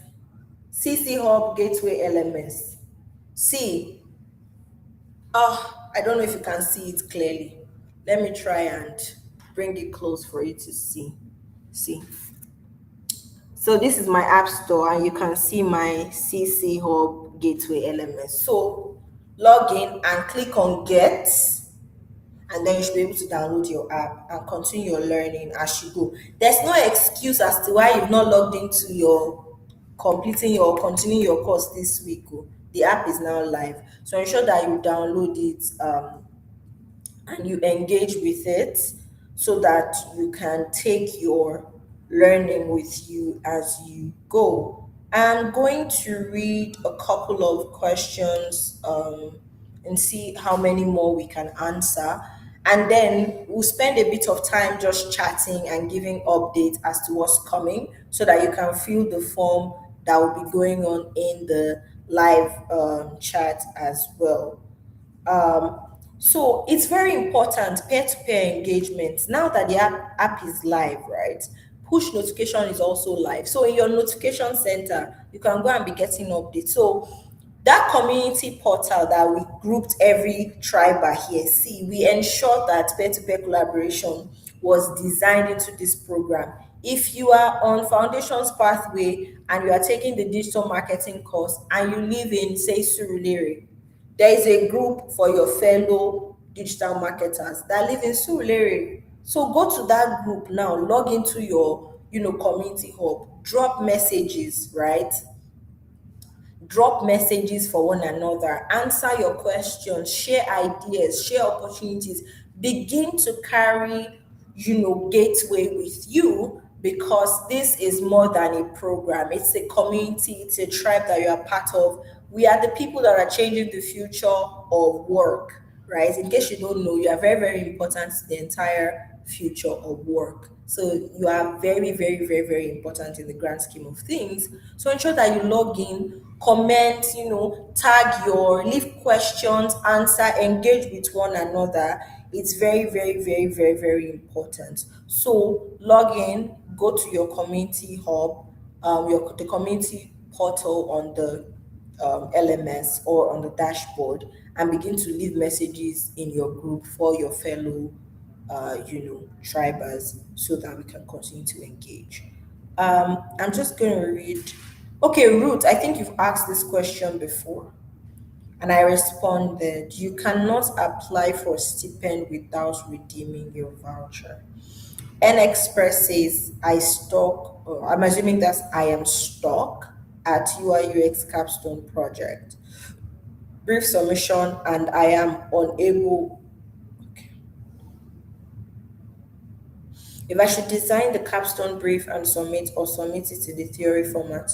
CC Hub Gateway LMS. See, I don't know if you can see it clearly. Let me try and bring it close for you to see. See. So this is my app store, and you can see my CC Hub Gateway LMS. So log in and click on Get, and then you should be able to download your app and continue your learning as you go. There's no excuse as to why you've not logged into your continuing your course this week. The app is now live, so ensure that you download it and you engage with it so that you can take your learning with you as you go. I'm going to read a couple of questions and see how many more we can answer. And then we'll spend a bit of time just chatting and giving updates as to what's coming so that you can fill the form that will be going on in the live chat as well. So it's very important peer-to-peer engagement. Now that the app is live, right? Push notification is also live. So in your notification center, you can go and be getting updates. So that community portal that we grouped every triber here, see, we ensured that peer-to-peer collaboration was designed into this program. If you are on Foundations Pathway and you are taking the digital marketing course and you live in, say, Surulere, there is a group for your fellow digital marketers that live in Surulere. So go to that group now, log into your, community hub, drop messages, right? Drop messages for one another, answer your questions, share ideas, share opportunities, begin to carry, Gateway with you, because this is more than a program. It's a community, it's a tribe that you are part of. We are the people that are changing the future of work, right? In case you don't know, you are very, very important to the entire future of work. So you are very, very, very, very important in the grand scheme of things. So ensure that you log in, comment, tag leave questions, answer, engage with one another. It's very, very, very, very, very important. So log in, go to your community hub, the community portal on the LMS or on the dashboard, and begin to leave messages in your group for your fellow tribers so that we can continue to engage. I'm just going to read. Okay, Ruth, I think you've asked this question before, and I responded, you cannot apply for stipend without redeeming your voucher. N Express says, I'm assuming that's I am stuck at UI UX capstone project. Brief submission, and I am unable. If I should design the capstone brief and submit or submit it to the theory format.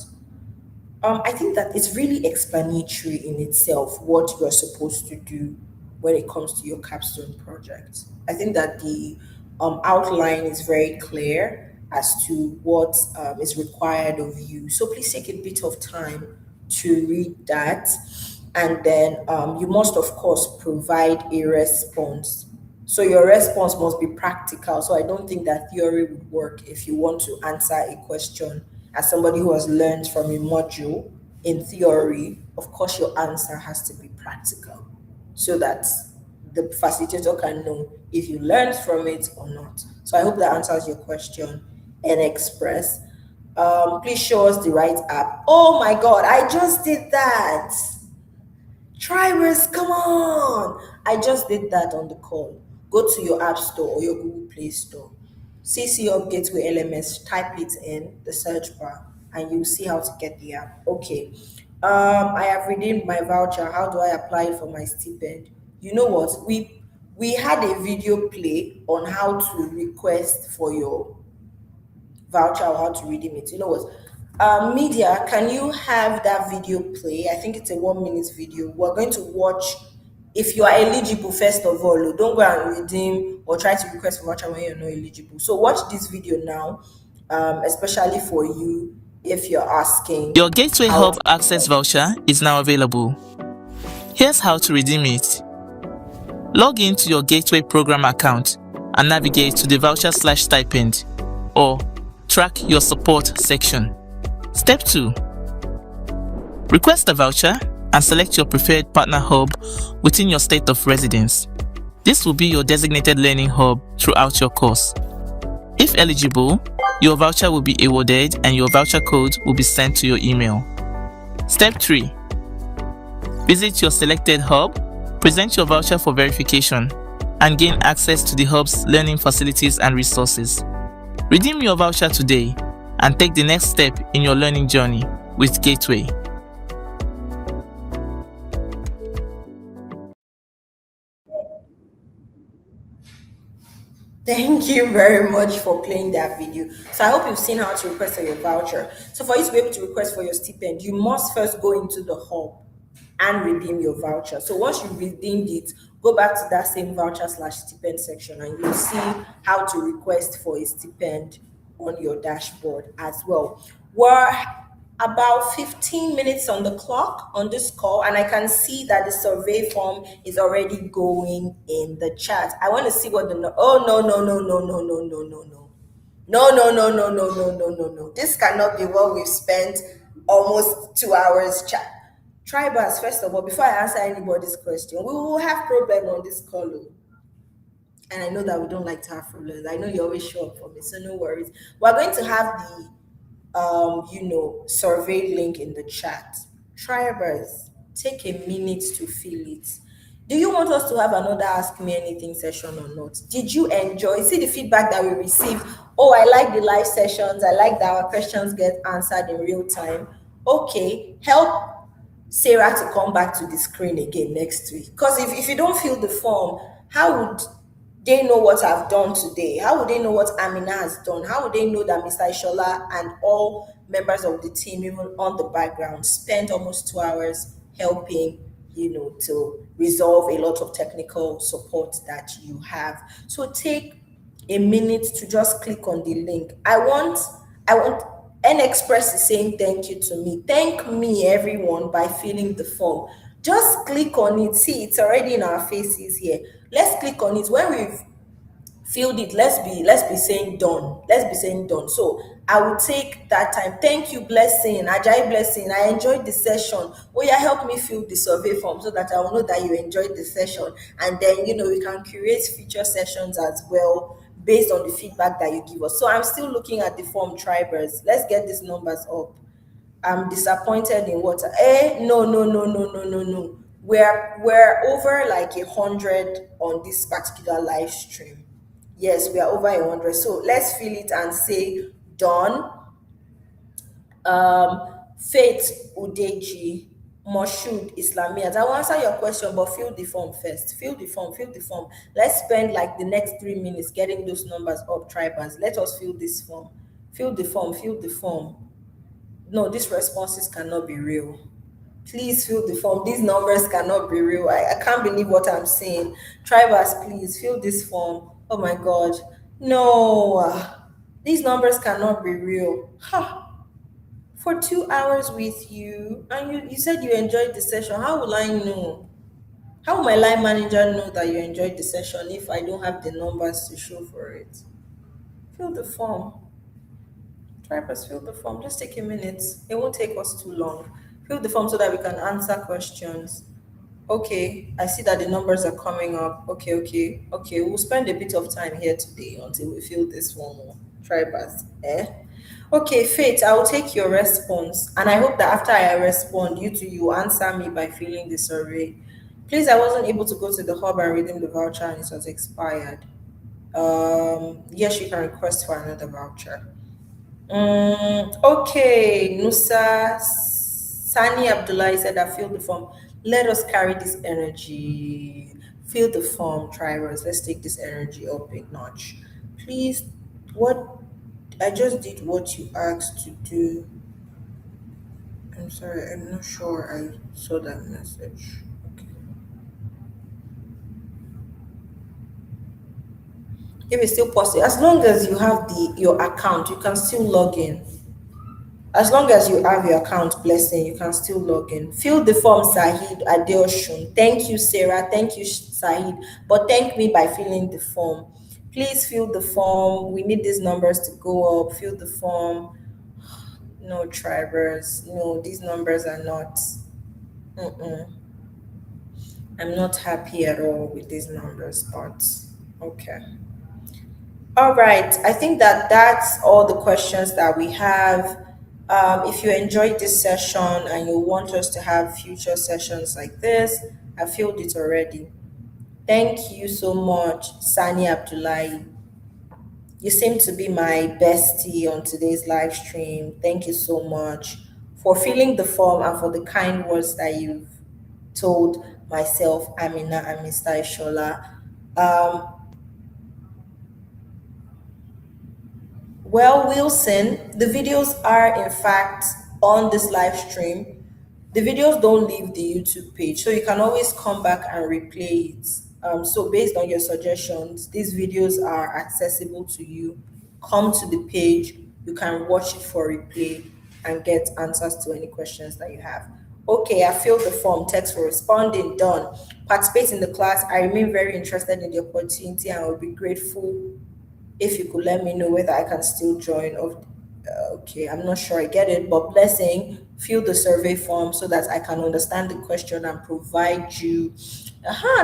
I think that it's really explanatory in itself what you're supposed to do when it comes to your capstone project. I think that the outline is very clear as to what is required of you. So please take a bit of time to read that. And then you must, of course, provide a response. So your response must be practical. So I don't think that theory would work if you want to answer a question as somebody who has learned from a module in theory. Of course, your answer has to be practical so that the facilitator can know if you learned from it or not. So I hope that answers your question. N Express. Please show us the right app. Oh my God, I just did that. Tribers, come on. I just did that on the call. Go to your App Store or your Google Play Store. CC Hub Gateway LMS, type it in the search bar and you'll see how to get the app. Okay. I have redeemed my voucher. How do I apply for my stipend? You know what? We had a video play on how to request for your voucher or how to redeem it. You know what? Media, can you have that video play? I think it's a 1 minute video. We're going to watch. If you are eligible, first of all, don't go and redeem or try to request for voucher when you're not eligible. So watch this video now, especially for you if you're asking. Your Gateway Hub Access voucher is now available. Here's how to redeem it. Log into your Gateway program account and navigate to the voucher/stipend or track your support section. Step 2. Request a voucher and select your preferred partner hub within your state of residence. This will be your designated learning hub throughout your course. If eligible, your voucher will be awarded and your voucher code will be sent to your email. Step 3. Visit your selected hub, present your voucher for verification, and gain access to the hub's learning facilities and resources. Redeem your voucher today and take the next step in your learning journey with Gateway. Thank you very much for playing that video. So I hope you've seen how to request for your voucher. So for you to be able to request for your stipend, you must first go into the hub and redeem your voucher. So once you've redeemed it, go back to that same voucher/stipend section and you'll see how to request for a stipend on your dashboard as well. We're about 15 minutes on the clock on this call, and I can see that the survey form is already going in the chat. I want to see what the oh no no no no no no no no no no no no no no no no no no. This cannot be what we've spent almost 2 hours chat. Tribers, first of all, before I answer anybody's question, we will have problem on this call. And I know that we don't like to have problems. I know you always show up for me, so no worries. We're going to have the survey link in the chat. Tribers, take a minute to fill it. Do you want us to have another Ask Me Anything session or not? Did you enjoy? See the feedback that we received. Oh, I like the live sessions. I like that our questions get answered in real time. Okay, help Sarah to come back to the screen again next week. Because if you don't fill the form, how would they know what I've done today? How would they know what Amina has done? How would they know that Mr. Ishola and all members of the team, even on the background, spent almost 2 hours helping, to resolve a lot of technical support that you have? So take a minute to just click on the link. I want NExpress is saying thank you to me. Thank me, everyone, by filling the form. Just click on it. See, it's already in our faces here. Let's click on it. When we've filled it, let's be saying done. Let's be saying done. So I will take that time. Thank you, Blessing, Ajay Blessing. I enjoyed the session. Oh yeah, help me fill the survey form so that I will know that you enjoyed the session. And then we can create future sessions as well based on the feedback that you give us. So I'm still looking at the form, Tribers. Let's get these numbers up. I'm disappointed in what? No. We're over like 100 on this particular live stream. Yes, we are over 100. So let's fill it and say done. Faith Udeji, Moshood Islamiyat. I will answer your question, but fill the form first. Fill the form. Let's spend like the next 3 minutes getting those numbers up, Tribers. Let us fill this form. Fill the form. No, these responses cannot be real. Please fill the form. These numbers cannot be real. I can't believe what I'm saying. Tribers, please fill this form. Oh my God. No, these numbers cannot be real. For 2 hours with you, and you said you enjoyed the session. How will I know? How will my line manager know that you enjoyed the session if I don't have the numbers to show for it? Fill the form. Tribers, fill the form. Just take a minute. It won't take us too long. Fill the form so that we can answer questions. Okay, I see that the numbers are coming up. Okay. We'll spend a bit of time here today until we fill this form. Tribers, Okay, Faith, I will take your response, and I hope that after I respond, you answer me by filling the survey. Please, I wasn't able to go to the hub and redeem the voucher, and it was expired. Yes, you can request for another voucher. Okay, Nusa Sani Abdullah said I filled the form. Let us carry this energy. Fill the form, Tribers. Let's take this energy up a notch. Please, I just did what you asked to do. I'm sorry, I'm not sure I saw that message. Okay. If it's still possible, as long as you have your account, you can still log in. As long as you have your account, Blessing, you can still log in. Fill the form, Sahid Adeoshun. Thank you, Sarah. Thank you, Sahid. But thank me by filling the form. Please fill the form. We need these numbers to go up. Fill the form. No, tribers. No, these numbers are not. Mm-mm. I'm not happy at all with these numbers, but okay. All right. I think that that's all the questions that we have. If you enjoyed this session and you want us to have future sessions like this, I filled it already. Thank you so much, Sani Abdullahi. You seem to be my bestie on today's live stream. Thank you so much for filling the form and for the kind words that you've told myself, Amina, and Mr. Ishola. Um, well, Wilson, the videos are in fact on this live stream. The videos don't leave the YouTube page, so you can always come back and replay it. So, based on your suggestions, these videos are accessible to you. Come to the page, you can watch it for replay and get answers to any questions that you have. Okay, I filled the form. Text for responding. Done. Participate in the class. I remain very interested in the opportunity and will be grateful if you could let me know whether I can still join. Okay, I'm not sure I get it, but blessing, fill the survey form so that I can understand the question and provide you.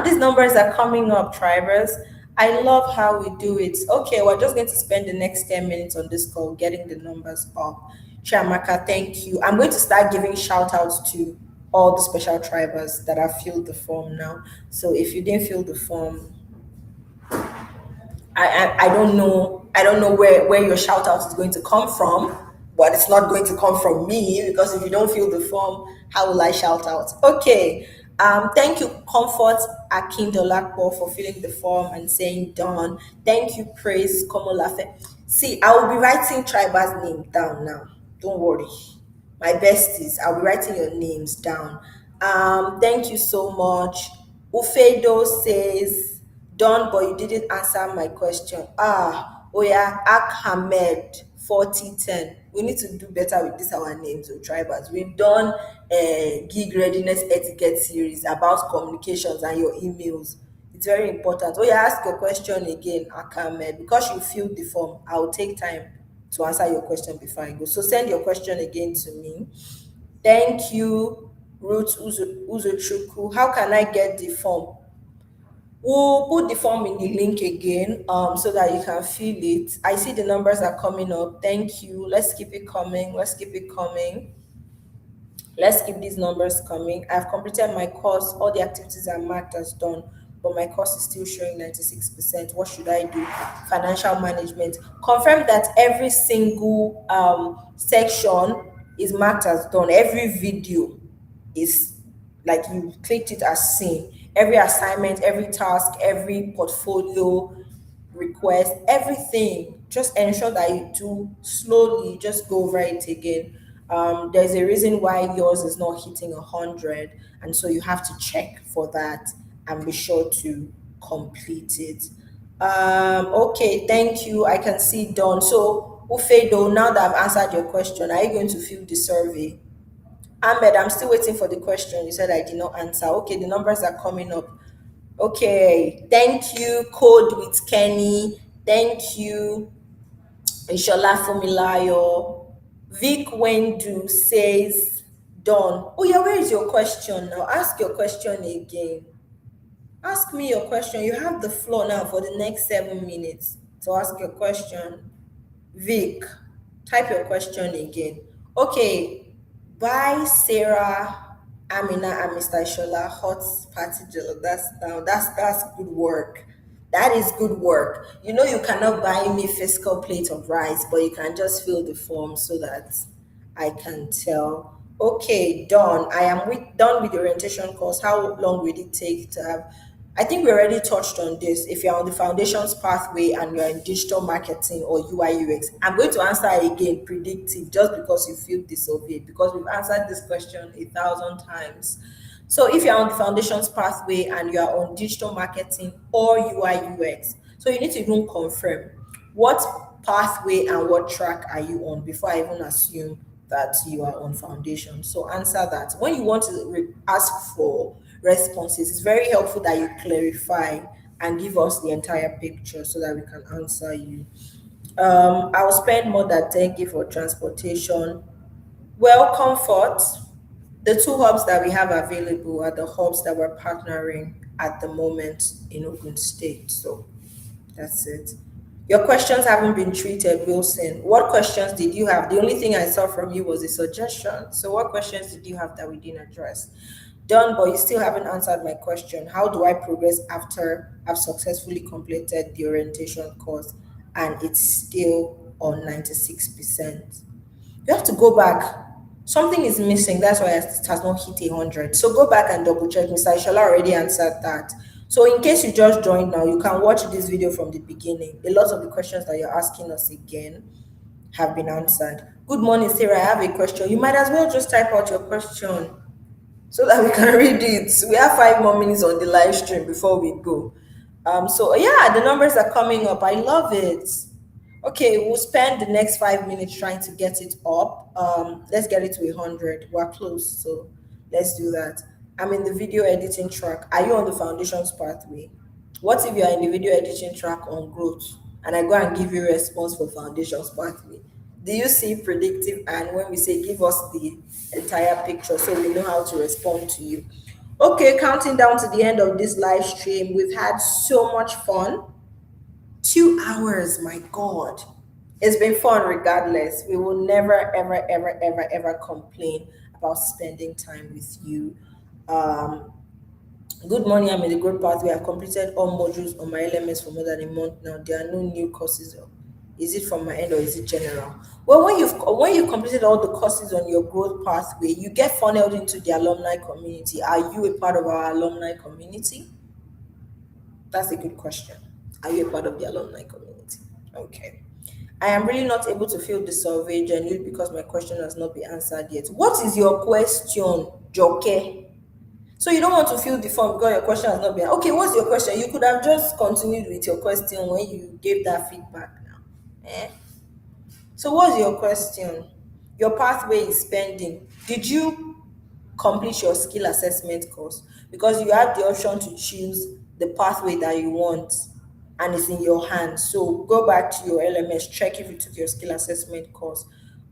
These numbers are coming up, tribers. I love how we do it. Okay, we're just going to spend the next 10 minutes on this call getting the numbers up. Chiamaka, thank you. I'm going to start giving shout outs to all the special tribers that have filled the form now. So if you didn't fill the form, I don't know where your shout out is going to come from, but it's not going to come from me because if you don't fill the form, how will I shout out? Okay. Thank you, Comfort Akindolakbo, for filling the form and saying done. Thank you, Praise Komolafe. See, I will be writing Triber's name down now. Don't worry. My besties, I'll be writing your names down. Thank you so much. Ufedo says, done, but you didn't answer my question. Oya Ahmed 4010. We need to do better with this our names or tribers. We've done a gig readiness etiquette series about communications and your emails. It's very important. Oya, ask your question again, Ahmed. Because you filled the form, I'll take time to answer your question before I go. So send your question again to me. Thank you, Ruth Uzochukwu. How can I get the form? We'll put the form in the link again so that you can fill it. I see the numbers are coming up. Thank you. Let's keep it coming. Let's keep it coming. Let's keep these numbers coming. I've completed my course. All the activities are marked as done, but my course is still showing 96%. What should I do? Financial management. Confirm that every single section is marked as done. Every video is like you clicked it as seen. Every assignment, every task, every portfolio request, everything. Just ensure that you do slowly, just go over it again. There's a reason why yours is not hitting 100, and so you have to check for that and be sure to complete it. Okay, thank you. I can see done. So, Ufedo, now that I've answered your question, are you going to fill the survey? Ahmed, I'm still waiting for the question. You said I did not answer. Okay, the numbers are coming up. Okay, thank you, Code with Kenny. Thank you, Ishola Fumilayo. Vic Wendu says, done. Oh, yeah, where is your question now? Ask your question again. Ask me your question. You have the floor now for the next 7 minutes to ask your question. Vic, type your question again. Okay. By Sarah, Amina, and Mr. Shola, hot party jello. That's good work. That is good work. You know you cannot buy me physical plate of rice, but you can just fill the form so that I can tell. Okay, done. Done with the orientation course. How long will it take to have? I think we already touched on this. If you're on the foundations pathway and you're in digital marketing or UI UX, I'm going to answer again predictive just because you filled the survey, because we've answered this question 1,000 times. So if you're on the foundations pathway and you're on digital marketing or UI UX, so you need to even confirm what pathway and what track are you on before I even assume that you are on foundation. So answer that. When you want to ask for responses, it's very helpful that you clarify and give us the entire picture so that we can answer you. I'll spend more than 10K for transportation. Well, comfort. The two hubs that we have available are the hubs that we're partnering at the moment in Ogun State. So that's it. Your questions haven't been treated, Wilson. What questions did you have? The only thing I saw from you was a suggestion. So, what questions did you have that we didn't address? Done, but you still haven't answered my question. How do I progress after I've successfully completed the orientation course and it's still on 96%? You have to go back. Something is missing. That's why it has not hit 100. So go back and double check. Mr. Ishola already answered that. So in case you just joined now, you can watch this video from the beginning. A lot of the questions that you're asking us again have been answered. Good morning, Sarah. I have a question. You might as well just type out your question so that we can read it. We have 5 more minutes on the live stream before we go. So yeah, the numbers are coming up. I love it. Okay, we'll spend the next 5 minutes trying to get it up. Let's get it to 100. We're close, so let's do that. I'm in the video editing track. Are you on the foundations pathway? What if you are in the video editing track on growth and I go and give you a response for foundations pathway? Do you see predictive and when we say give us the entire picture so we know how to respond to you? Okay, counting down to the end of this live stream. We've had so much fun. 2 hours, my God. It's been fun regardless. We will never, ever, ever, ever, ever complain about spending time with you. Good morning, I'm in the growth pathway. I've completed all modules on my LMS for more than a month now. There are no new courses. Is it from my end or is it general? Well, when you've completed all the courses on your growth pathway, you get funneled into the alumni community. Are you a part of our alumni community? That's a good question. Are you a part of the alumni community? Okay. I am really not able to fill the survey genuinely because my question has not been answered yet. What is your question, Joke? So you don't want to fill the form because your question has not been. Okay, what's your question? You could have just continued with your question when you gave that feedback now. So what's your question? Your pathway is pending. Did you complete your skill assessment course? Because you have the option to choose the pathway that you want and it's in your hands. So go back to your LMS, check if you took your skill assessment course,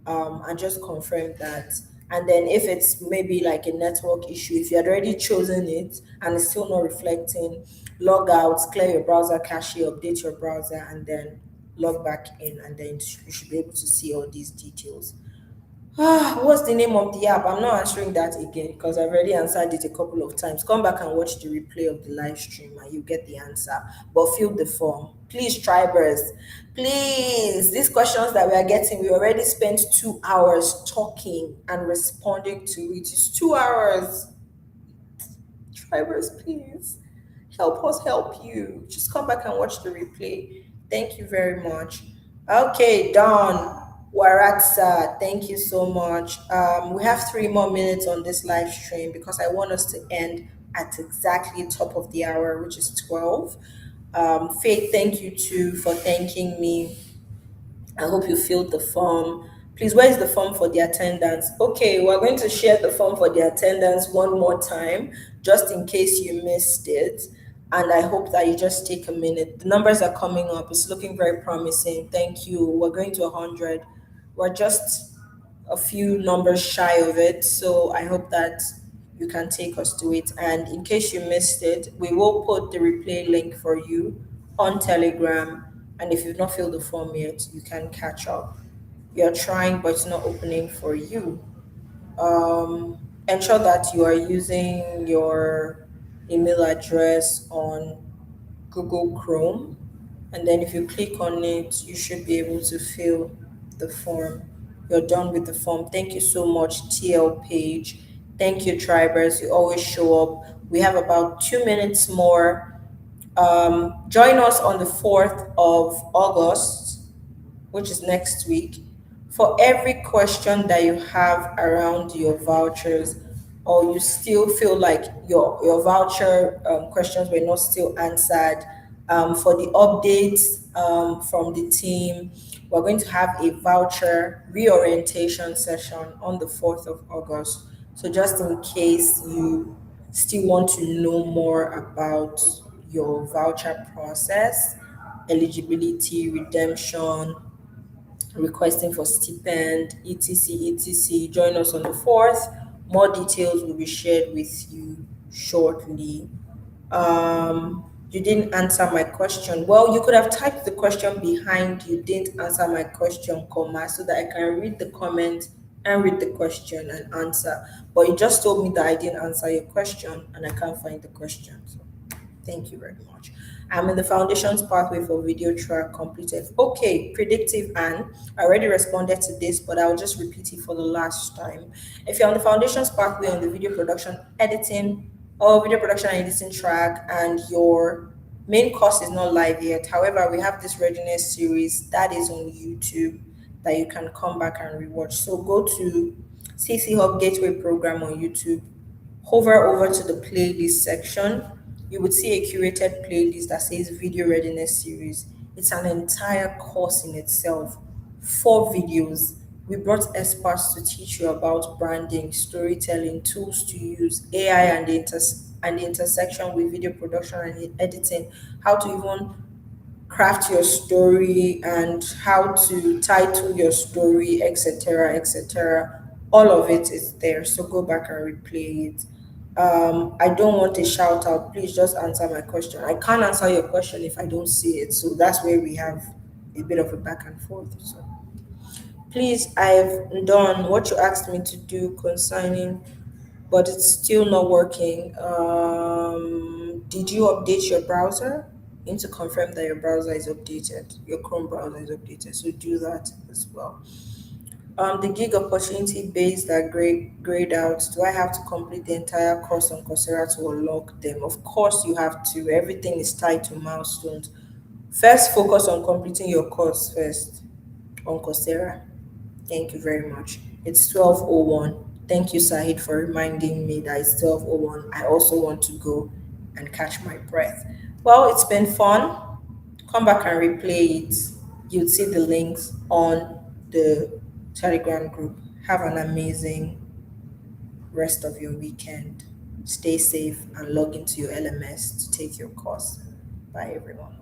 and just confirm that. And then if it's maybe like a network issue, if you had already chosen it and it's still not reflecting, log out, clear your browser cache, update your browser, and then log back in, and then you should be able to see all these details. What's the name of the app? I'm not answering that again because I've already answered it a couple of times. Come back and watch the replay of the live stream and you get the answer. But fill the form. Please, Tribers. Please, these questions that we are getting, we already spent 2 hours talking and responding to it. It's 2 hours. Tribers, please. Help us help you. Just come back and watch the replay. Thank you very much. Okay, Dawn. Waratsa, thank you so much. We have 3 more minutes on this live stream because I want us to end at exactly top of the hour, which is 12. Faith, thank you too for thanking me. I hope you filled the form. Please, where is the form for the attendance? Okay, we're going to share the form for the attendance one more time, just in case you missed it. And I hope that you just take a minute. The numbers are coming up. It's looking very promising. Thank you. We're going to 100. We're just a few numbers shy of it. So I hope that you can take us to it. And in case you missed it, we will put the replay link for you on Telegram. And if you've not filled the form yet, you can catch up. You're trying, but it's not opening for you. Ensure that you are using your email address on Google Chrome. And then if you click on it, you should be able to fill the form. You're done with the form. Thank you so much, TL Page. Thank you, Tribers. You always show up. We have about 2 minutes more. Join us on the 4th of August, which is next week, for every question that you have around your vouchers, or you still feel like your voucher questions were not still answered. For the updates from the team, we're going to have a voucher reorientation session on the 4th of August. So just in case you still want to know more about your voucher process, eligibility, redemption, requesting for stipend, etc. etc. Join us on the 4th. More details will be shared with you shortly. You didn't answer my question. Well, you could have typed the question behind you didn't answer my question, comma, so that I can read the comment and read the question and answer. But you just told me that I didn't answer your question and I can't find the question. So thank you very much. I'm in the foundations pathway for video track completed. Okay, predictive and I already responded to this, but I'll just repeat it for the last time. If you're on the foundations pathway on the video production editing or video production and editing track and your main course is not live yet, however, we have this readiness series that is on YouTube that you can come back and rewatch. So go to CC Hub Gateway Program on YouTube, hover over to the playlist section. You would see a curated playlist that says Video Readiness Series. It's an entire course in itself, 4 videos. We brought experts to teach you about branding, storytelling, tools to use, AI and the intersection with video production and editing, how to even craft your story and how to title your story, etc., etc. All of it is there. So go back and replay it. I don't want a shout out. Please just answer my question. I can't answer your question if I don't see it. So that's where we have a bit of a back and forth. So please, I've done what you asked me to do concerning, but it's still not working. Did you update your browser? You need to confirm that your browser is updated. Your Chrome browser is updated. So do that as well. The gig opportunity based that grade out. Do I have to complete the entire course on Coursera to unlock them? Of course, you have to. Everything is tied to milestones. First, focus on completing your course first on Coursera. Thank you very much. It's 12:01. Thank you, Sahid, for reminding me that it's 12:01. I also want to go and catch my breath. Well, it's been fun. Come back and replay it. You'll see the links on the Telegram group. Have an amazing rest of your weekend. Stay safe and log into your LMS to take your course. Bye, everyone.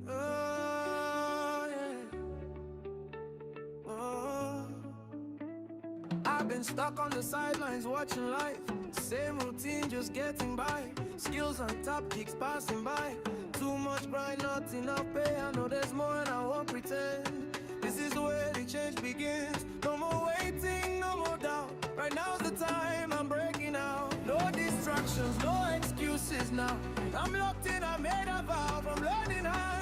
Oh, yeah. Oh. I've been stuck on the sidelines watching life. Same routine, just getting by. Skills on top, kicks passing by. Too much grind, not enough pay. I know there's more and I won't pretend. This is where the change begins. No more waiting, no more doubt. Right now's the time, I'm breaking out. No distractions, no excuses now. I'm locked in, I made a vow. From learning how